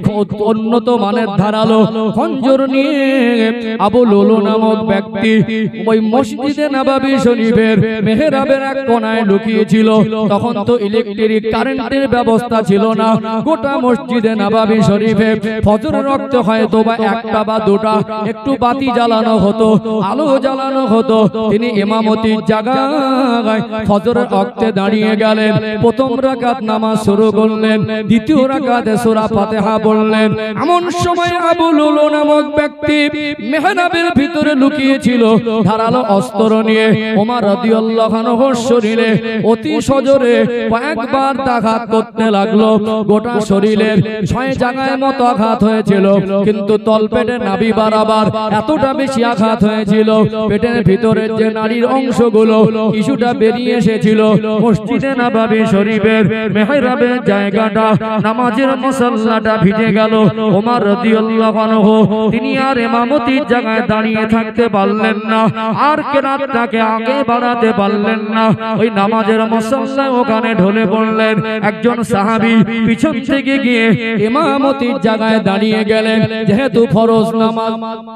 উন্নত মানের ধারালো খঞ্জর নিয়ে আবু লুলু নামক ব্যক্তি ওই মসজিদে নববী শরীফের মেহরাবের এক কোণায় লুকিয়েছিল তখন তো ইলেকট্রিক কারেন্টের ব্যবস্থা ছিল না গোটা মসজিদে নববী শরীফে ফজরের ওয়াক্তে হয়তো বা একটা বা দুটা একটু বাতি জ্বালানো হতো আলো জ্বালানো হতো তিনি ইমামতির জায়গায় ফজরের ওয়াক্তে দাঁড়িয়ে গেলেন প্রথম রাকাত নামাজ শুরু করলেন দ্বিতীয় রাকাতে সূরা ফাতিহা পড়লেন এমন সময় আবু লুলু নামক ব্যক্তি মেহরাবের ভিতরে লুকিয়েছিল ধারালো অস্ত্র নিয়ে ওমর রাদিয়াল্লাহু আনহুর শরীরে অতি সজোরে কয়েকবার আঘাত করতে লাগলো গোটা শরীরের 6 জায়গায় মতো আঘাত হয়েছিল কিন্তু তলপেটের নাভি বরাবর এতটা বেশি আঘাত হয়েছিল পেটের ভিতরের যে নারীর অংশগুলো কিছুটা বেরিয়ে এসেছিল মসজিদে নববী শরীফের মেহরাবের জায়গাটা নামাজের মুসাল্লাটা ভিজে গেল ওমর রাদিয়াল্লাহু আনহু তিনি আর ইমামতির জায়গায় দাঁড়িয়ে থাকতে পারলেন না আর কেরাতটাকে আগে বাড়াতে পারলেন না ওই নামাজের মুসাল্লায় ওখানে ঢলে পড়লেন একজন সাহাবী পিছন থেকে গিয়ে ইমামতির জায়গায় দাঁড়িয়ে গেলেন যেহেতু ফরজ নামাজ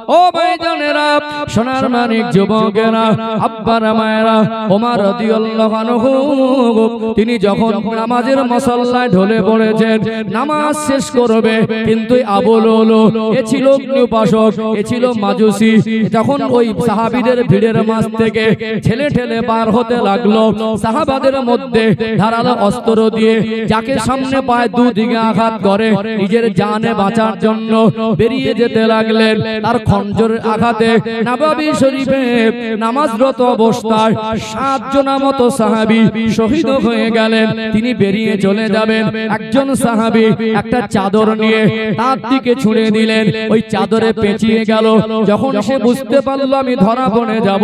ও ভাইজানেরা সোনার মানিক যুবকেরা আব্বারা মায়েরা ওমর রাদিয়াল্লাহু আনহু তিনি যখন নামাজের মুসাল্লায় ঢলে পড়েছেন নামাজ শেষ করবে কিন্তু আবু লুলু এ ছিল অগ্নি উপাসক এ ছিল মাজুসি তখন ওই সাহাবীদের ভিড়ের মাঝ থেকে ঠেলে ঠেলে পার হতে লাগলো সাহাবাদের মধ্যে ধারালো অস্ত্র দিয়ে যাকে সামনে পায় দুদিকে আঘাত করে নিজের জানে বাঁচার জন্য বেরিয়ে যেতে লাগলেন তার খঞ্জরের আঘাতে নববী শরীফে নামাজরত অবস্থায় 7 জন মতো সাহাবী শহীদ হয়ে গেলেন তিনি বেরিয়ে চলে যাবেন একজন সাহাবী একটা চাদর নিয়ে তার দিকে ছুঁড়ে দিলেন ওই চাদরে পেঁচিয়ে গেল যখন সে বুঝতে পারল আমি ধরা পড়ে যাব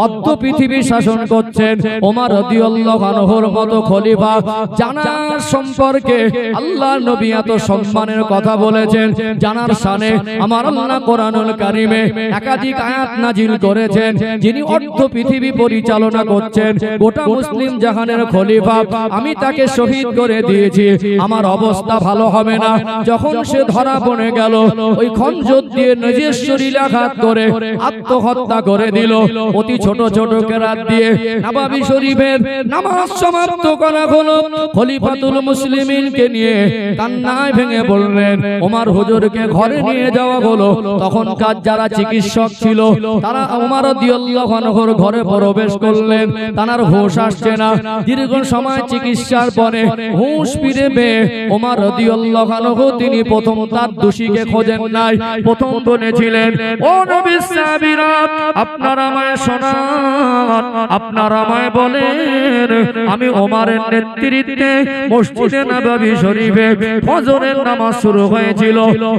অর্ধ পৃথিবী শাসন করছেন ওমর রাদিয়াল্লাহু আনহুর মতো খলিফা জানার সম্পর্কে আল্লাহর নবী এত সম্মানের কথা বলেছেন জানার শানে আমার আল্লাহ কোরআনুল কারীমে একাধিক আয়াত নাজিল করেছেন যিনি অর্ধ পৃথিবী পরিচালনা করছেন গোটা মুসলিম জাহানের খলিফা আমি তাকে শহীদ করে দিয়েছি আমার অবস্থা ভালো হবে না যখন সে ধরা পড়ে গেল ওই খঞ্জর দিয়ে নিজের শরীরে আঘাত করে আত্মহত্যা করে দিল অতি ছোট ছোট কেরাত দিয়ে নববী শরীফের নামাজ সমাপ্ত করা হলো খলিফাতুল মুসলিমিনকে নিয়ে কান্নায় ভেঙে পড়লেন ওমর হুজুরকে ঘরে নিয়ে যাওয়া হলো তখনকার যারা চিকিৎসক ছিল তারা ওমর রাদিয়াল্লাহু আনহুর ঘরে প্রবেশ করলেন তার হুঁশ আসছে না দীর্ঘ সময় চিকিৎসার পরে হুঁশ ফিরে পেয়ে ওমর রাদিয়াল্লাহু আনহু তিনি প্রথম তার দোষীকে খোঁজেন নাই প্রথম বলেছিলেন ও নবীর সাহাবীরা আপনারা আমায় শোনান আপনারা আমায় বলেন আমি ওমরের নেতৃত্বে মসজিদে নববী শরীফে ফজরের নামাজ শুরু হয়েছিল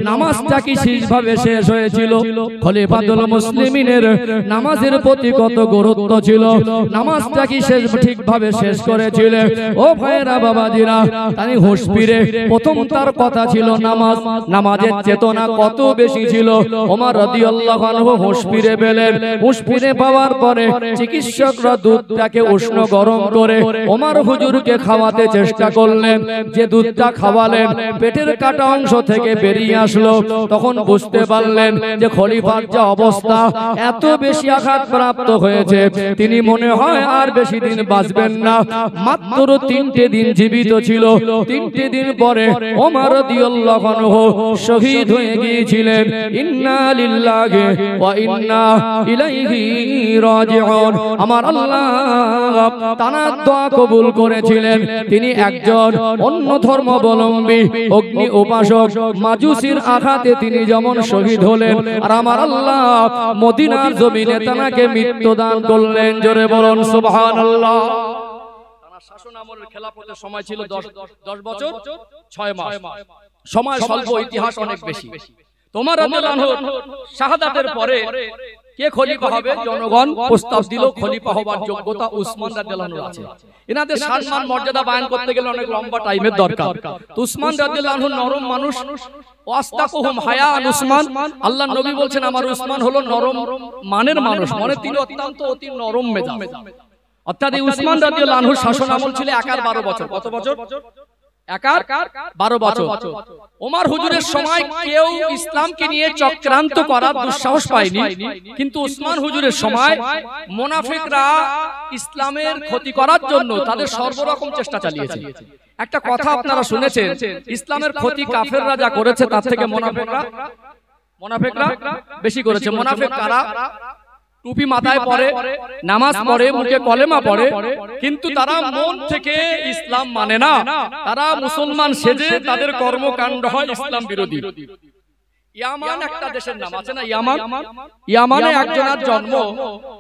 নামাজটা কি ঠিকভাবে শেষ হয়েছিল খলিফাতুল মুসলিমিনের নামাজের প্রতি কত গুরুত্ব ছিল নামাজটা কি শেষ ঠিকভাবে শেষ করেছিলেন ও ভাইরা বাবাজিরা তাই হুঁশ ফিরে প্রথম তার কথা ছিল নামাজ নামাজের চেতনা কত বেশি ছিল ওমর রাদিয়াল্লাহু আনহু হুঁশ ফিরে পেলেন হুঁশ ফিরে পাওয়ার পরে চিকিৎসকরা দুধটাকে উষ্ণ গরম করে ওমর হুজুরকে খাওয়াতে চেষ্টা করলেন যে দুধটা খাওয়ালেন পেটের কাটা অংশ থেকে বেরিয়ে আসলো তখন বুঝতে পারলেন যে খলিফার যে অবস্থা এত বেশি আঘাত প্রাপ্ত হয়েছে তিনি মনে হয় আর বেশি দিন বাঁচবেন না মাত্র 3টে দিন জীবিত ছিল 3টে দিন পরে ওমর রাদিয়াল্লাহু আনহু শহীদ হয়ে গিয়েছিলেন ইন্না লিল্লাহি ওয়া ইন্না ইলাইহি রাজিউন আমার আল্লাহ তার দোয়া কবুল করেছিলেন তিনি একজন অন্য ধর্মাবলম্বী অগ্নি অগ্নি উপাসক মাজুসির আঘাতে তিনি যেমন শহীদ হলেন, আর আমার আল্লাহ মদিনার জমিনে তাকে মৃত্যুদান করলেন। জোরে বলুন সুবহানাল্লাহ।
তার শাসন আমলের খেলাফতের সময় ছিল 10 বছর 6 মাস। সময় স্বল্প, ইতিহাস অনেক বেশি। তোমার রাদিয়াল্লাহু আনহু শাহাদাতের পরে কে খলিফা হবে? জনগণ প্রস্তাব দিল খলিফা হবার যোগ্যতা উসমান রাদিয়াল্লাহু আনহু আছে। এনাদের সম্মান মর্যাদা বয়ান করতে গেলে অনেক লম্বা টাইমের দরকার। তো উসমান রাদিয়াল্লাহু আনহু নরম মানুষ, ওয়াস্তাকুহুম হায়ান উসমান। আল্লাহর নবী বলছেন আমার উসমান হলো নরম মানের মানুষ, মানে তিনি অত্যন্ত অতি নরম মেজাজ। অর্থাৎ এই উসমান রাদিয়াল্লাহু আনহুর শাসন আমল ছিল 12 বছর। কত বছর? 12 বছর। ওমর হুজুরের সময় কেউ ইসলামকে নিয়ে চক্রান্ত করার দুঃসাহস পায়নি, কিন্তু উসমান হুজুরের সময় মুনাফিকরা ইসলামের ক্ষতি করার জন্য তাদের সর্বরকম চেষ্টা চালিয়েছে। একটা কথা আপনারা শুনেছেন, ইসলামের ক্ষতি কাফেররা যা করেছে তার থেকে মুনাফিকরা বেশি করেছে। মুনাফিক কারা? টুপি মাথায় পরে, নামাজ পড়ে, মুখে কলেমা পড়ে, কিন্তু তারা মন থেকে ইসলাম মানে না। তারা মুসলমান সেজে তাদের কর্মকাণ্ড হয় ইসলাম বিরোধী। ইয়ামান একটা দেশের নাম আছে না, ইয়ামানে একজনের জন্ম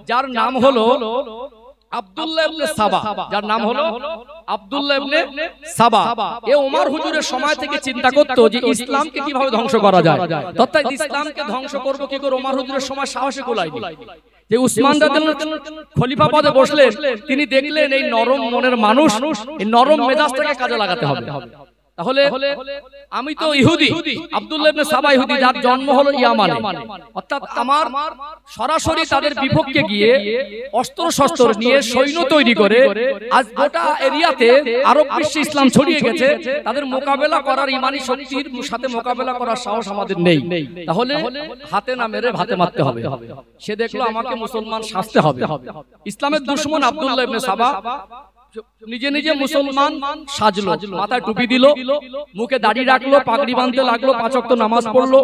যার নাম হলো আব্দুল্লাহ ইবনে সাবা, যার নাম হলো আব্দুল্লাহ ইবনে সাবা। এ ওমর হুজুরের সময় থেকে চিন্তা করতো যে ইসলামকে কিভাবে ধ্বংস করা যায়। তথাৎ ইসলামকে ধ্বংস করব কি করে, ওমর হুজুরের সময় সাহসে কুলায়নি। যে উসমান রাদিয়াল্লাহু আনহু খলিফা পদে বসলেন, তিনি দেখলেন এই নরম মনের মানুষ, এই নরম মেজাজটাকে কাজে লাগাতে হবে। তাহলে আমি তো ইহুদি, আব্দুল্লাহ ইবনে সাবা ইহুদি, যার জন্ম হলো ইয়ামানে, অর্থাৎ আমার সরাসরি তাদের বিপক্ষে গিয়ে অস্ত্র শস্ত্র নিয়ে সৈন্য তৈরি করে আজ গোটা এরিয়াতে আরব বিশ্বে ইসলাম ছড়িয়ে গেছে। তাদের মোকাবেলা করার ইমানি শক্তির সাথে মোকাবেলা করার সাহস আমাদের নেই। তাহলে হাতে না মেরে ভাতে মারতে হবে। সে দেখলো আমাকে মুসলমান সাজতে হবে। ইসলামের দুশমন আব্দুল্লাহ ইবনে সাবা নিজে নিজে মুসলমান সাজলো, মাথায় টুপি দিল, মুখে দাড়ি রাখলো, পাগড়ি বাঁধতে লাগলো, 5 ওয়াক্ত নামাজ পড়লো।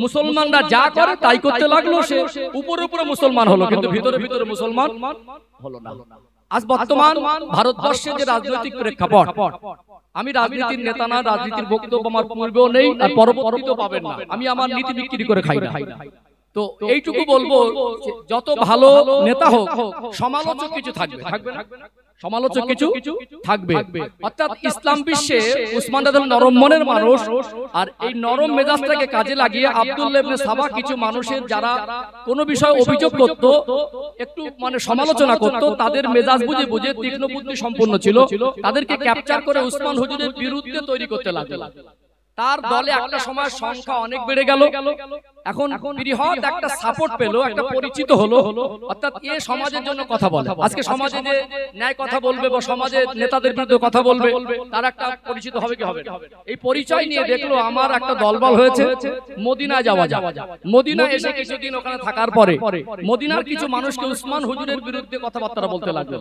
মুসলমানরা যা করে তাই করতে লাগলো। সে উপরে উপরে মুসলমান হলো, কিন্তু ভিতরে ভিতরে মুসলমান হলো না। আজ বর্তমান ভারতবর্ষের যে রাজনৈতিক প্রেক্ষাপট, আমি রাজনীতির নেতা না, রাজনীতির বক্তব্য আমার পূর্বেও নেই আর পরবর্তীতেও পাবেন না। আমি আমার নীতি বিক্রি করে খাই না। তো এইটুকু বলবো, যত ভালো নেতা হোক সমালোচক কিছু থাকবে না, সমালোচক কিছু থাকবে। অর্থাৎ ইসলাম বিশ্বে উসমান রাদিয়াল্লাহু নরম মনের মানুষ, আর এই নরম মেজাজটাকে কাজে লাগিয়ে আব্দুল্লাহ ইবনে সাবা কিছু মানুষের যারা কোনো বিষয়ে অভিযোগ করত, একটু মানে সমালোচনা করত, তাদের মেজাজ বুঝে বুঝে তীক্ষ্ণ বুদ্ধি সম্পন্ন ছিল, তাদেরকে ক্যাপচার করে উসমান হুজুরের বিরুদ্ধে তৈরি করতে লাগলো। তার দলে একটা সময় সংখ্যা অনেক বেড়ে গেল, এখন বৃহৎ একটা সাপোর্ট পেল, একটা পরিচিত হলো। অর্থাৎ এ সমাজের জন্য কথা বলে। আজকে সমাজে যে ন্যায় কথা বলবে বা সমাজের নেতাদের বিরুদ্ধে কথা বলবে, তার একটা পরিচিত হবে কি হবে। এই পরিচয় নিয়ে দেখলো আমার একটা দলবল হয়েছে, মদিনায় যাওয়া যায়। মদিনায় এসে কিছুদিন ওখানে থাকার পরে মদিনার কিছু মানুষকে উসমান হুজুরের বিরুদ্ধে কথাবার্তা বলতে লাগলো।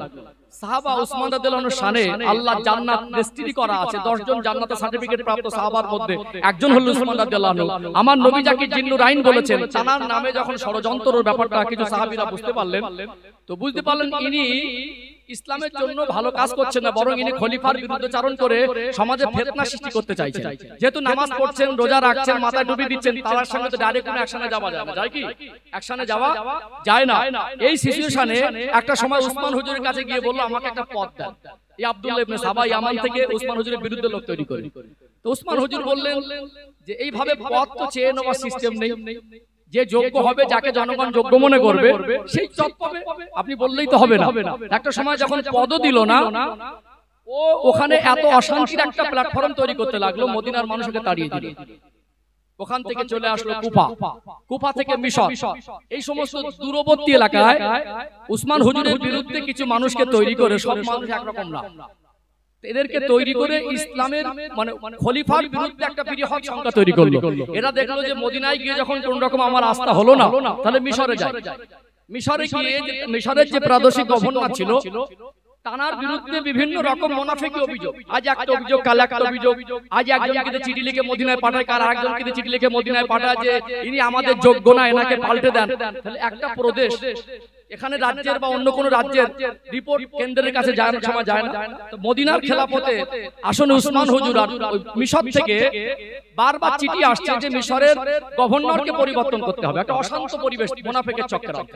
সাহাবা উসমান রাদিয়াল্লাহু আনহুর শানে আল্লাহ জান্নাত রেজিস্ট্রি করা আছে, 10 জন জান্নাতের সার্টিফিকেট প্রাপ্ত সাহাবার মধ্যে একজন হলো উসমান রাদিয়াল্লাহু আনহু। আমার নবী যাকে জিন্নুর আইন বলেছেন, তার নামে যখন ষড়যন্ত্রের ব্যাপারটা কিছু সাহাবীরা বুঝতে পারলেন, তো বুঝতে পারলেন ইনি ইসলামের জন্য ভালো কাজ করছেন না, বরং ইনি খলিফার বিরুদ্ধাচরণ করে সমাজে ফিতনা সৃষ্টি করতে চাইছেন। যেহেতু নামাজ পড়ছেন, রোজা রাখছেন, মাথায় টুপি দিচ্ছেন, তার সঙ্গে তো ডাইরেক্ট কোনো অ্যাকশনে যাওয়া যায় না। যায় কি? অ্যাকশনে যাওয়া যায় না। এই সিচুয়েশনে একটা সময় উসমান হুজুরের কাছে গিয়ে বলল আমাকে একটা পদ দেন। এই আব্দুল্লাহ ইবনে সাবা ইয়ামান থেকে উসমান হুজুরের বিরুদ্ধে লোক তৈরি করে। তো উসমান হুজুর বললেন যে এইভাবে পদ তো চেয়ে নেওয়ার সিস্টেম নেই, যে যোগ্য হবে, যাকে জনগণ যোগ্য মনে করবে সেই পদ পাবে। আপনি বললেই তো হবে না। একটা সময় যখন পদও দিল না, ও ওখানে এত অশান্তির একটা প্ল্যাটফর্ম তৈরি করতে লাগলো, মদিনার মানুষকে তাড়িয়ে দিল। ওখান থেকে চলে আসলো কুফা, কুফা থেকে মিশর, এই সমস্ত দূরবর্তী এলাকায় উসমান হুজুরের বিরুদ্ধে কিছু মানুষকে তৈরি করে, সব মানুষ একরকম না, এদেরকে তৈরি করে ইসলামের মানে খলিফার বিরুদ্ধে একটা বৃহৎ সংখ্যা তৈরি করলো। এরা দেখলো যে মদিনায় গিয়ে যখন কোন রকম আমার আস্থা হলো না, তাহলে মিশরে যায়। মিশরে গিয়ে মিশরের যে প্রাদেশিক গভর্নর ছিল, তার বিরুদ্ধে বিভিন্ন রকম মুনাফিকি অভিযোগ, আজ একটা অভিযোগ, কাল একটা অভিযোগ। আজ একজনকে চিঠি লিখে মদিনায় পাঠায়, কাল আরেকজনকে চিঠি লিখে মদিনায় পাঠায় যে ইনি আমাদের যোগ্য না, এনাকে পাল্টে দেন। তাহলে একটা প্রদেশ এখানে রাজ্যের বা অন্য কোনো রাজ্যের রিপোর্ট কেন্দ্রের কাছে যায় না, সময় যায় না। তো মদিনার খেলাফতে আসলে উসমান হুজুর আর মিশর থেকে বারবার চিঠি আসছে যে মিশরের গভর্নরকে পরিবর্তন করতে হবে, একটা অশান্ত পরিবেশ, মুনাফিকের চক্রান্ত।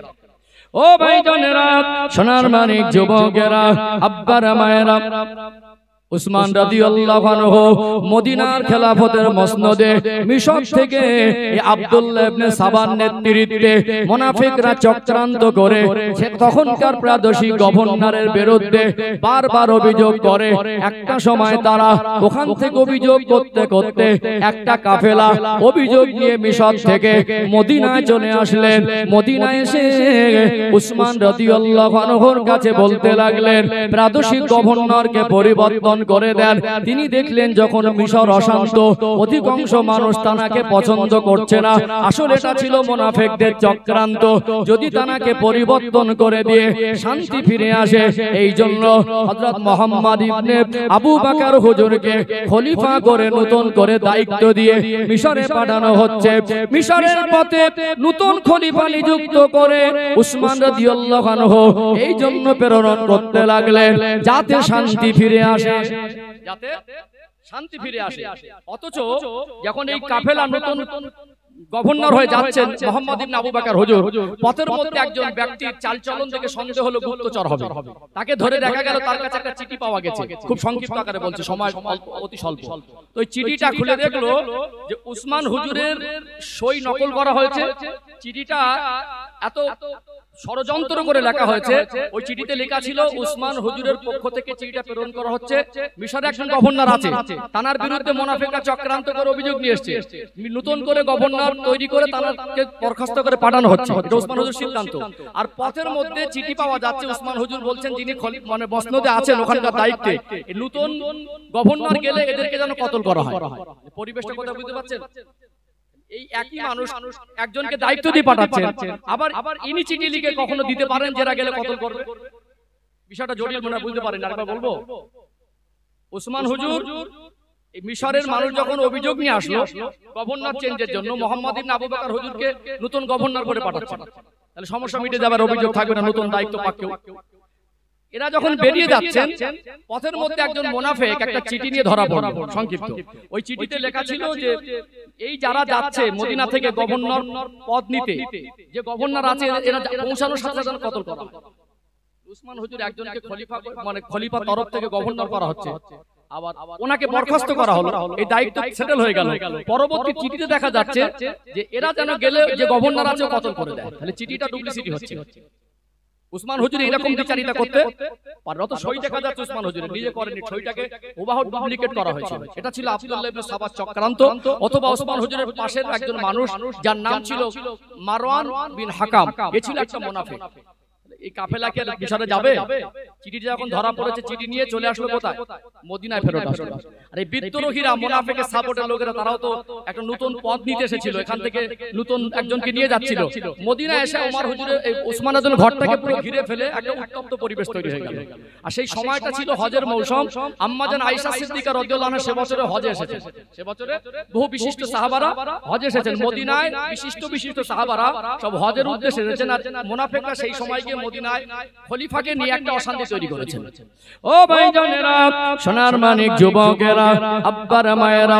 ও ভাইজানেরা, সোনার মানিক যুবকেরা, আব্বারা মায়েরা, উসমান রাদিয়াল্লাহু আনহু মদিনার খেলাফতের মসনদে মিশর থেকে আব্দুল্লাহ ইবনে সাবার নেতৃত্বে মুনাফিকরা চক্রান্ত করে তখনকার প্রাদেশিক গভর্নরের বিরুদ্ধে বারবার অভিযোগ করে। একটা সময় তারা ওখান থেকে অভিযোগ করতে করতে একটা কাফেলা অভিযোগ নিয়ে মিশর থেকে মদিনায় চলে আসলেন। মদিনায় এসে উসমান রাদিয়াল্লাহু আনহুর কাছে বলতে লাগলেন, প্রাদেশিক গভর্নরকে পরিবর্তন করে দেন। তিনি দেখলেন যখন মিশর অশান্ত, অধিকাংশ মানুষ তানাকে পছন্দ করছে না, আসলে এটা ছিল মুনাফিকদের চক্রান্ত। যদি তানাকে পরিবর্তন করে দিয়ে শান্তি ফিরে আসে, এই জন্য হযরত মুহাম্মদ ইবনে আবু বকর হুজুরকে খলিফা করে নতুন করে দায়িত্ব দিয়ে মিশরে পাঠানো হচ্ছে। মিশরের পথে নতুন খলিফা নিযুক্ত করে উসমান রাদিয়াল্লাহু আনহু এই জন্য প্রেরণ করতে লাগলেন যাতে শান্তি ফিরে আসে,
যাতে শান্তি ফিরে আসে। অথচ যখন এই কাফেলা নতুন গভর্নর হয়ে যাচ্ছেন মুহাম্মদ ইবনে আবু বকর হুজুর, পথের মধ্যে একজন ব্যক্তির চালচলন থেকে সন্দেহ হলো গুপ্তচর হবে। তাকে ধরে দেখা গেল তার কাছে একটা চিঠি পাওয়া গেছে, খুব সংক্ষিপ্ত আকারে বলছে, সময় অতি স্বল্প। তো এই চিঠিটা খুলে দেখলো যে উসমান হুজুরের সই নকল করা হয়েছে। চিঠিটা এত ষড়যন্ত্র করে লেখা হয়েছে। ওই চিঠিতে লেখা ছিল উসমান হুজুরের পক্ষ থেকে চিঠিটা প্রেরণ করা হচ্ছে, মিশরে একজন গভর্নর আছে, তানার বিরুদ্ধে মুনাফিকরা চক্রান্ত করে অভিযোগ নিয়ে এসেছে, নতুন করে গভর্নর তৈরি করে তানাকে বরখাস্ত করে পাঠানো হচ্ছে। এটা উসমান হুজুর সিদ্ধান্ত। আর পথের মধ্যে চিঠি পাওয়া যাচ্ছে, উসমান হুজুর বলছেন যিনি মানে মসনদে আছেন ওখানকার দায়িত্বে, নতুন গভর্নর গেলে এদেরকে যেন কতল করা হয়। পরিবেশটা কথা বুঝতে পারছেন? এই একই মানুষ একজনকে দায়িত্ব দিয়ে পাঠাচ্ছেন, আবার ইনি চিঠি লিখে কখনো দিতে পারেন যারা গেলে কতল করবে। বিষয়টা জটিল মনে বুঝতে পারেন। আরেকবার বলবো, উসমান হুজুর এই মিশরের মানুষ যখন অভিযোগ নিয়ে আসলো গভর্নর চেঞ্জের জন্য, মুহাম্মদ ইবনে আবু বকর হুজুরকে নতুন গভর্নর করে পাঠাচ্ছেন, তাহলে সমস্যা মিটে যাবে, অভিযোগ থাকবে না, নতুন দায়িত্ব পাকেও। এরা যখন বেরিয়ে যাচ্ছেন পথের মধ্যে একজন মুনাফিক একটা চিঠি নিয়ে ধরা পড়ল, সংক্ষিপ্ত। ওই চিঠিতে লেখা ছিল যে এই যারা যাচ্ছে মদিনা থেকে গভর্নর পদ নিতে, যে গভর্নর আছে এরা পৌঁছানোর সাথে সাথে কতল করা। উসমান হুজুর একজনকে খলিফা মানে খলিফা তরফ থেকে গভর্নর করা হচ্ছে, আবার ওনাকে বরখাস্ত করা হলো, এই দায়িত্ব সেটেল হয়ে গেল। পরবর্তী চিঠিতে দেখা যাচ্ছে যে এরা যেন গেলে যে গভর্নর আছে কতল করে দেয়, তাহলে চিঠিটা ডুপ্লিসিটি হচ্ছে। উসমান হুজুর এরকম বিচারিতা করতে পারে। অত সই দেখা যাচ্ছে উসমান হুজুর নিজে করেনি, সইটাকে ওভাবে ডুপ্লিকেট করা হয়েছে। এটা ছিল আব্দুল্লাহ ইবনে সাবার চক্রান্ত, অথবা উসমান হুজুরের পাশের একজন মানুষ যার নাম ছিল মারওয়ান বিন হাকাম, এ ছিল একটা মুনাফিক। এই কাফেলাকে মিশরে যাবে, চিঠিটা যখন ধরা পড়েছে চিঠি নিয়ে চলে আসলো কোথায়? মদিনায় ফেরত আসলো। আর এই বিদ্রোহীরা মুনাফিকের সাপোর্টের লোকেরা তারাও তো একটা নতুন পথ নিতে এসেছিল, এখান থেকে নতুন একজনকে নিয়ে যাচ্ছিল। মদিনায় এসে ওমর হুজুরের এই উসমান আদুল ঘরটাকে পুরো ঘিরে ফেলে একটা উত্তপ্ত পরিবেশ তৈরি হয়ে গেল। আর সেই সময়টা ছিল হজের মৌসুম। আম্মাজান আয়েশা সিদ্দিকা রাদিয়াল্লাহু আনহা সে বছরে হজে এসেছেন। সে বছরে বহু বিশিষ্ট সাহাবারা হজে এসেছেন। মদিনায় বিশিষ্ট সাহাবারা সব হজের উদ্দেশ্যে এসেছেন। আর মুনাফিকরা সেই সময় গিয়ে মদিনায় খলিফাকে নিয়ে একটা অশান্তি তৈরি করেছেন।
ও ভাইজানেরা, সোনার মানিক যুবকেরা, আব্বারা মায়েরা,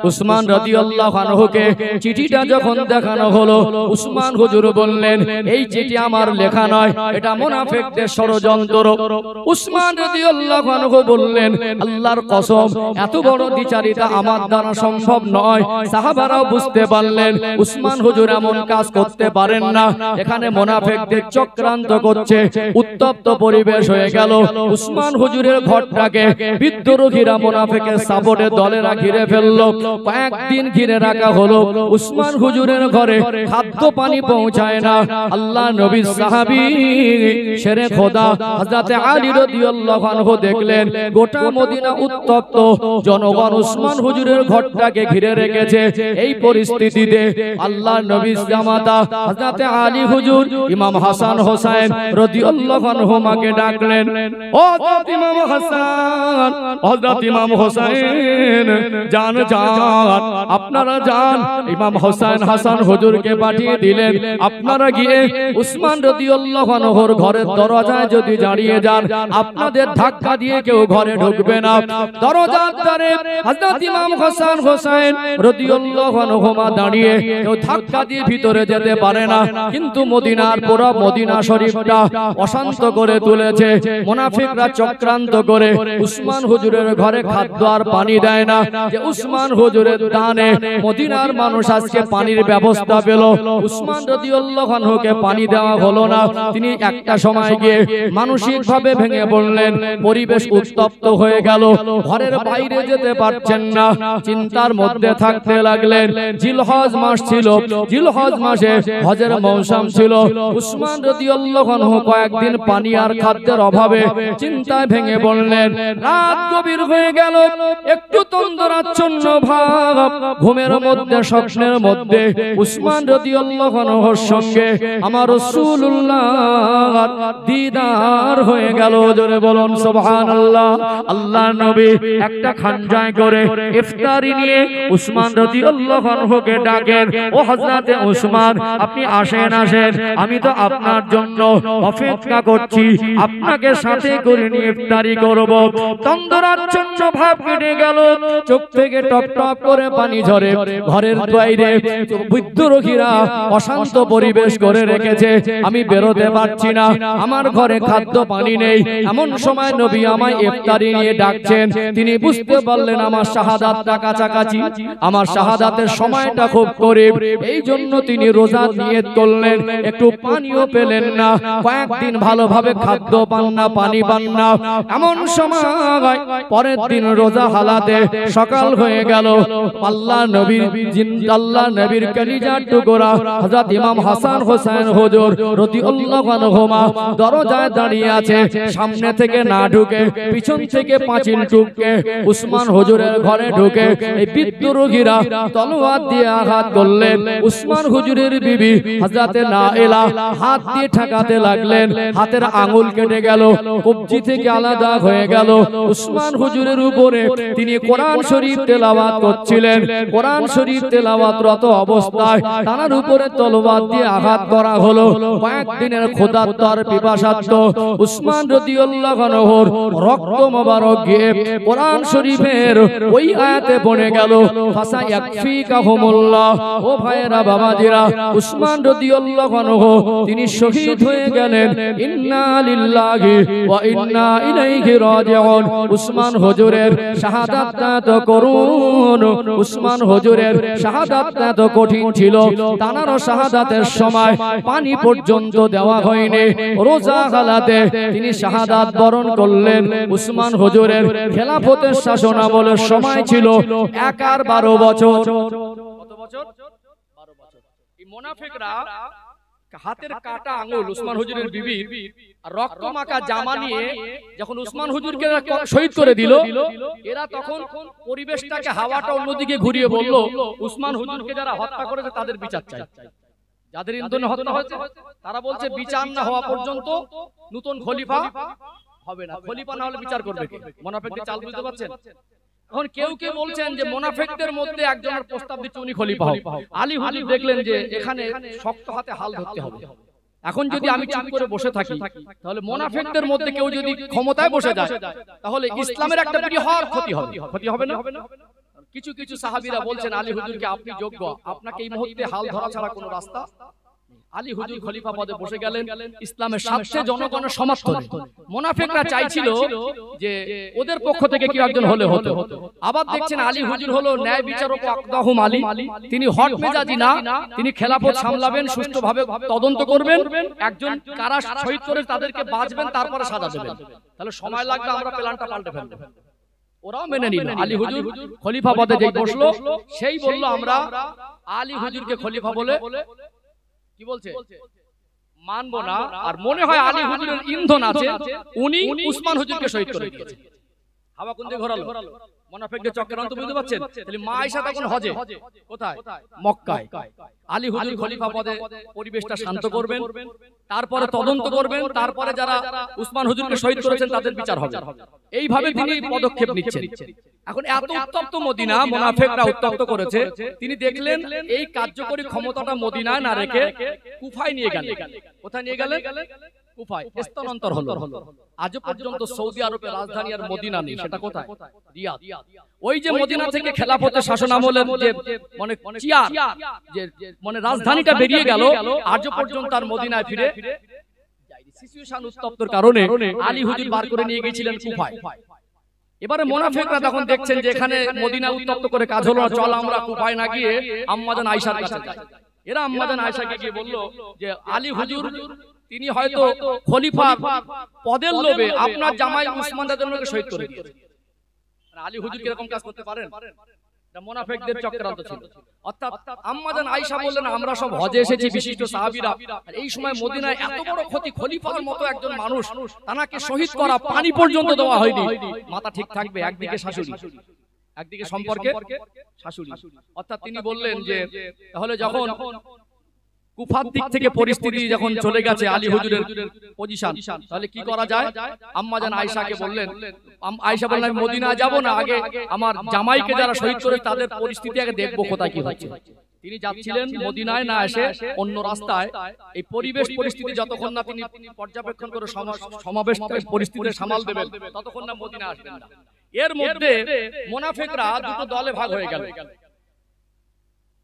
উসমান রাদিয়াল্লাহু আনহুকে চিঠিটা যখন দেখানো হলো, উসমান হুজুর বললেন এই চিঠি আমার লেখা নয়, এটা মুনাফিকদের ষড়যন্ত্র। উসমান রাদিয়াল্লাহু আনহু বললেন আল্লাহর কসম, এত বড় দ্বিচারিতা আমার দ্বারা সম্ভব নয়। সাহাবারাও বুঝতে পারলেন উসমান হুজুর এমন কাজ করতে পারেন না, এখানে মুনাফিকদের চক্রান্ত করছে। উত্তপ্ত পরিবেশ হয়ে গেল। উসমান হুজুরের ঘরটাকে বিদ্রোহীরা মুনাফিকের সাপোর্টে দলেরা ঘিরে ফেললো। কয়েকদিন ঘিরে রাখা হলো। উসমান হুজুরের ঘরে খাদ্য পানি পৌঁছায় না। আল্লাহ নবী সাহাবী শেরে খোদা হযরত আলী রাদিয়াল্লাহু আনহু দেখলেন গোটা মদিনা উত্তপ্ত, জনগণ উসমান হুজুরের ঘরটাকে ঘিরে রেখেছে। এই পরিস্থিতিতে আল্লাহ নবীর জামাতা হযরত আলী হুজুর, ইমাম হাসান হোসেন রাদিয়াল্লাহু আনহুমাকে ডাকলেন, ও হযরত ইমাম হাসান, হযরত ইমাম হোসেন, যান যান, আপনারা যান। ইমাম হোসেন হাসান হুজুরকে পাঠিয়ে দিলেন, আপনারা গিয়ে উসমান রাদিয়াল্লাহু আনহুর ঘরের দরজায় যদি দাঁড়িয়ে যান, আপনাদের ধাক্কা দিয়ে কেউ ঘরে ঢুকবে না। দরজার ধারে হযরত ইমাম হোসেন রাদিয়াল্লাহু আনহুমা দাঁড়িয়ে, কেউ ধাক্কা দিয়ে ভিতরে যেতে পারে না। কিন্তু মদিনার পুরো মদিনা শরীফটা অশান্ত করে তুলেছে মুনাফিকরা, চক্রান্ত করে উসমান হুজুরের ঘরে খাদ্য আর পানি দেয় না। যে উসমান হুজুরের দানে মদিনার মানুষ আজকে পানির ব্যবস্থা পেল, উসমান রাদিয়াল্লাহু আনহুকে পানি দেওয়া হলো না। তিনি একটা সময় গিয়ে মানসিক ভাবে ভেঙে পড়লেন, পরিবেশ উত্তপ্ত হয়ে গেল, ঘরের বাইরে যেতে পারছেন না, চিন্তার মধ্যে থাকতে লাগলেন। জিলহজ মাস ছিল, জিলহজ মাসে হজের মৌসুম ছিল। উসমান রাদিয়াল্লাহু আনহু কয়েকদিন পানি আর খাদ্যের অভাবে চিন্তায় ভেঙে পড়লেন। রাত গভীর হয়ে গেল, একটু তন্দ্রাচ্ছন্ন ভাব, ঘুমের মধ্যে স্বপ্নের মধ্যে উসমান রাদিয়াল্লাহু আনহুর সঙ্গে আমার রাসূলুল্লাহর দিদার হয়ে গেল। জোরে বলুন সুবহানাল্লাহ। আল্লাহর নবী একটা খানজায় করে ইফতারি নিয়ে উসমান রাদিয়াল্লাহু আনহুকে ডাকেন, ও হযরতে উসমান, আপনি আসেন আসেন, আমি তো আপনার জন্য অপেক্ষা করছি, আপনাকে সাথে করে নিয়ে ইফতারি করব। তন্দ্রাচ্ছন্ন ভাব কেটে গেল, চোখ থেকে টপ টপ করে পানি ঝরে। ঘরের বাইরে বিদ্রোহীরা অশান্ত পরিবেশ করে রেখেছে, আমি বেরোতে পারছি না, আমার ঘরে খাদ্য পানি নেই। এমন সময় নবী আমায় ইফতারি নিয়ে ডাকছেন। তিনি বুঝতে পারলেন আমার শাহাদাতটা কাছাকাছি, আমার শাহাদাতের সময়টা খুব করিব। এই জন্য তিনি রোজা নিয়ত করলেন, একটু পানিও পেলেন না, কয়েকদিন ভালোভাবে খাদ্য পান না, পানি পান না। এমন সময় পরের দিন রোজা হালাতে সকাল হয়ে গেল। আল্লাহ নবীর কলিজার টুকরা হযরত ইমাম হাসান হোসেন হুজুর রাদিয়াল্লাহু আনহুমা দরজায় দাঁড়িয়ে আছে। সামনে থেকে না ঢুকে পিছন থেকে পাঁচিল টুকে উসমান হুজুরের ঘরে ঢুকে এই বিদ্রোহীরা তলোয়ার দিয়ে আঘাত করলেন। উসমান হুজুরের বিবি হযরতে নাইলা হাত দিয়ে ঠেকাতে লাগলেন, হাতের আঙ্গুল কেটে গেল, কবজি থেকে আলাদা হয়ে গেল। উসমান হুজুরের উপরে তিনি কোরআন শরীফ তেলাওয়াত করছিলেন। কোরআন শরীফ তেলাওয়াতরত অবস্থায় তার উপরে তলোয়ার দিয়ে আঘাত করা হলো। কয়েকদিনের ক্ষুধার্ত আর পিপাসার্ত উসমান রাদিয়াল্লাহু আনহুর রক্ত মোবারক গিয়ে কোরআন শরীফের ওই আয়াতে পড়ে গেল, ফাসা ইয়াকফিকাহুমুল্লাহ। ও ভাইরা বাবাজিরা, উসমান রাদিয়াল্লাহু আনহু তিনি শহীদ হয়ে গেলেন। ইন্না লিল্লাহি ওয়া ইন্না ইলাইহি রাজিউন। উসমান হুজুরের শাহাদাতটা তো করুন, উসমান হুজুরের শাহাদাতটা তো কঠিন ছিল। তানারও শাহাদাতের সময় পানি পর্যন্ত দেওয়া হয়নি, রোজা হালাতে তিনি শাহাদাত বরণ করলেন। উসমান হুজুরের খেলাফতের শাসনামলের সময় ছিল 11 বছর। কত বছর? 12 বছর। এই মুনাফিকরা হাতের কাটা আঙ্গুল উসমান হুজুরের বিবির আর রক্ত মাখা জামা নিয়ে যখন উসমান হুজুরকে শহীদ করে দিল, এরা তখন পরিবেশটাকে হাওয়াটা অন্যদিকে ঘুরিয়ে বলল, উসমান হুজুরকে যারা হত্যা করেছে তাদের বিচার চাই। যাদের ইন্ধনে হত্যা হয়েছে তারা বলছে বিচার না হওয়া পর্যন্ত নতুন খলিফা হবে না, খলিফা না হলে বিচার করবে কে? মুনাফিকদের চাল বুঝতে পারছেন? এখন কেউ কেউ বলছেন যে মুনাফিকদের মধ্যে একজনের প্রস্তাব দিচ্ছে উনি খলিফা হবে। আলী হুজুর দেখলেন যে এখানে শক্ত হাতে হাল ধরতে হবে। এখন যদি আমি চুপ করে বসে থাকি, তাহলে মুনাফিকদের মধ্যে কেউ যদি ক্ষমতায় বসে যায়, তাহলে ইসলামের একটা বৃহৎ ক্ষতি হবে। ক্ষতি হবে না? কিছু কিছু সাহাবীরা বলছেন আলী হুজুরকে আপনি যোগ্য, আপনাকে এই মুহূর্তে হাল ধরা ছাড়া কোনো রাস্তা। আলী হুজুর খলিফা পদে বসে গেলেন ইসলামের স্বার্থে, জনগণের সমর্থনে। মুনাফিকরা চাইছিল যে ওদের পক্ষ থেকে কি একজন হলে হতো। আবার দেখছেন আলী হুজুর হলো ন্যায় বিচারক আকদাহুম আলী, তিনি হট মেজাজি না, তিনি খেলাফত সামলাবেন, সুষ্ঠুভাবে তদন্ত করবেন, একজন কারা শহীদ করে তাদেরকে বাঁচবেন, তারপরে সাজা দেবেন। তাহলে সময় লাগবে, আমরা প্ল্যানটা পাল্টে ফেলবো। ওরাও মেনে নিল। আলী হুজুর খলিফা পদে যেই বসলো, সেই বলল আমরা আলী হুজুরকে খলিফা বলে কি বলছে মানবো না। আর মনে হয় আলী হুজুরের ইন্ধন আছে, উনি উসমান হুজুরকে শহীদ করে দিয়েছে। হাওয়া কোন দিকে ঘোরালো? মুনাফিকদের চক্রান্ত বুঝতে পারছেন? তাহলে মা আয়েশা তখন হজে, কোথায়? মক্কায়। আলী হুজুর খলিফা পদে পরিবেশটা শান্ত করবেন,
তারপরে তদন্ত করবেন, তারপরে যারা উসমান হুজুরকে শহীদ করেছেন তাদের বিচার হবে। এইভাবে তিনি পদক্ষেপ নিচ্ছেন। এখন এত উত্তপ্ত মদিনা, মুনাফিকরা উত্তপ্ত করেছে, তিনি দেখলেন এই কার্যকরী ক্ষমতাটা মদিনায় না রেখে কুফায় নিয়ে গেলেন। কোথায় নিয়ে গেলেন? কুফায় স্থানান্তর হলো। আজ পর্যন্ত সৌদি আরবের রাজধানী আর মদিনা নেই, সেটা কোথায়? রিয়াদ। ওই যে মদিনা থেকে খেলাফতের শাসন আমলের যে মানে চেয়ার, যে মানে রাজধানীটা বেরিয়ে গেল, আজ পর্যন্ত আর মদিনায় ফিরে সিচুয়েশন উত্তপ্তর কারণে আলী হুজুর বার করে নিয়ে গিয়েছিলেন কুফায়। এবারে মুনাফিকরা তখন দেখছেন যে এখানে মদিনা উত্তপ্ত করে কাজ হলো না, চল আমরা কুফায় না গিয়ে আম্মাজান আয়েশার কাছে যাই। এরা আম্মাজান আয়েশাকে গিয়ে বলল যে আলী হুজুর তিনি হয়তো খলিফা পদের লোভে আপনার জামাই উসমান রাদিয়াল্লাহু আনহুকে শহীদ করে দিয়েছেন। আলী হুজুর কিরকম কাজ করতে পারেন? এটা মুনাফিকদের চক্রান্ত ছিল। অর্থাৎ আম্মাজান আয়েশা বললেন আমরা সব হজে এসেছি বিশিষ্ট সাহাবীরা, আর এই সময় মদিনায় এত বড় ক্ষতি, খলিফার মতো একজন মানুষ তাকে শহীদ করা, পানি পর্যন্ত দেওয়া হয়নি, মাথা ঠিক থাকবে? একদিকে শাশুড়ি, একদিকে সম্পর্কে শাশুড়ি। অর্থাৎ তিনি বললেন যে তাহলে যখন কুফার দিক থেকে পরিস্থিতি যখন চলে গেছে আলী হুজুরের পজিশন, তাহলে কি করা যায়? আম্মাজান আয়েশাকে বললেন, আয়েশা বললেন আমি মদিনা যাব না, আগে আমার জামাইকে যারা শহীদ করে তাদের পরিস্থিতি আগে দেখবো কোথায় কি হচ্ছে। তিনি যাচ্ছিলেন মদিনায় না এসে অন্য রাস্তায়। এই পরিবেশ পরিস্থিতি যতক্ষণ না তিনি পর্যবেক্ষণ করে সমাবেশ পরিস্থিতি সামাল দেবেন ততক্ষণ না মদিনা আসবেন না। এর মধ্যে মুনাফিকরা দুটো দলে ভাগ হয়ে গেল।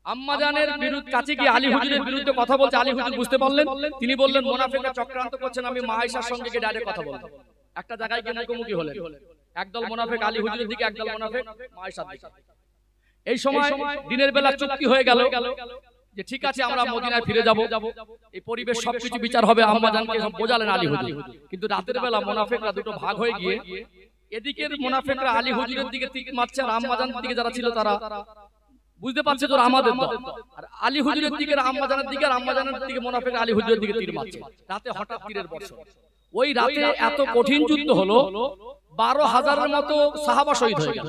আম্মাজানের বিরুদ্ধে কাছে গিয়ে আলী হুজুরের বিরুদ্ধে কথা বলছে। আলী হুজুর বুঝতে পারলেন, তিনি বললেন মুনাফিকরা চক্রান্ত করছেন, আমি মা আয়েশার সঙ্গে গিয়ে ডাইরেক্ট কথা বলবো। একটা জায়গায় গিয়ে মুখোমুখি হলেন, একদল মুনাফিক আলী হুজুরের দিকে, একদল মুনাফিক মা আয়েশার দিকে। এই সময় দিনের বেলা চুক্তি হয়ে গেল যে ঠিক আছে আমরা মদিনায় ফিরে যাব, এই পরিবেশ সবকিছু বিচার হবে। আম্মাজানকে সব বোঝালেন আলী হুজুর। কিন্তু রাতের বেলা মুনাফিকরা দুটো ভাগ হয়ে গিয়ে এদিকের মুনাফিকরা আলী হুজুরের দিকে তীর মারছে, আর আম্মাজানের দিকে যারা ছিল তারা বুঝতে পারছে তো আমাদের দল। আর আলী হুজুরের দিকে আম্মাজানের দিকে, আর আম্মাজানের দিকে মুনাফিকরা আলী হুজুরের দিকে তীর মারছে। রাতে হঠাৎ তীরের বর্ষণ। ওই রাতে এত কঠিন যুদ্ধ হলো, 12,000-এর মতো সাহাবা শহীদ হয়ে গেল।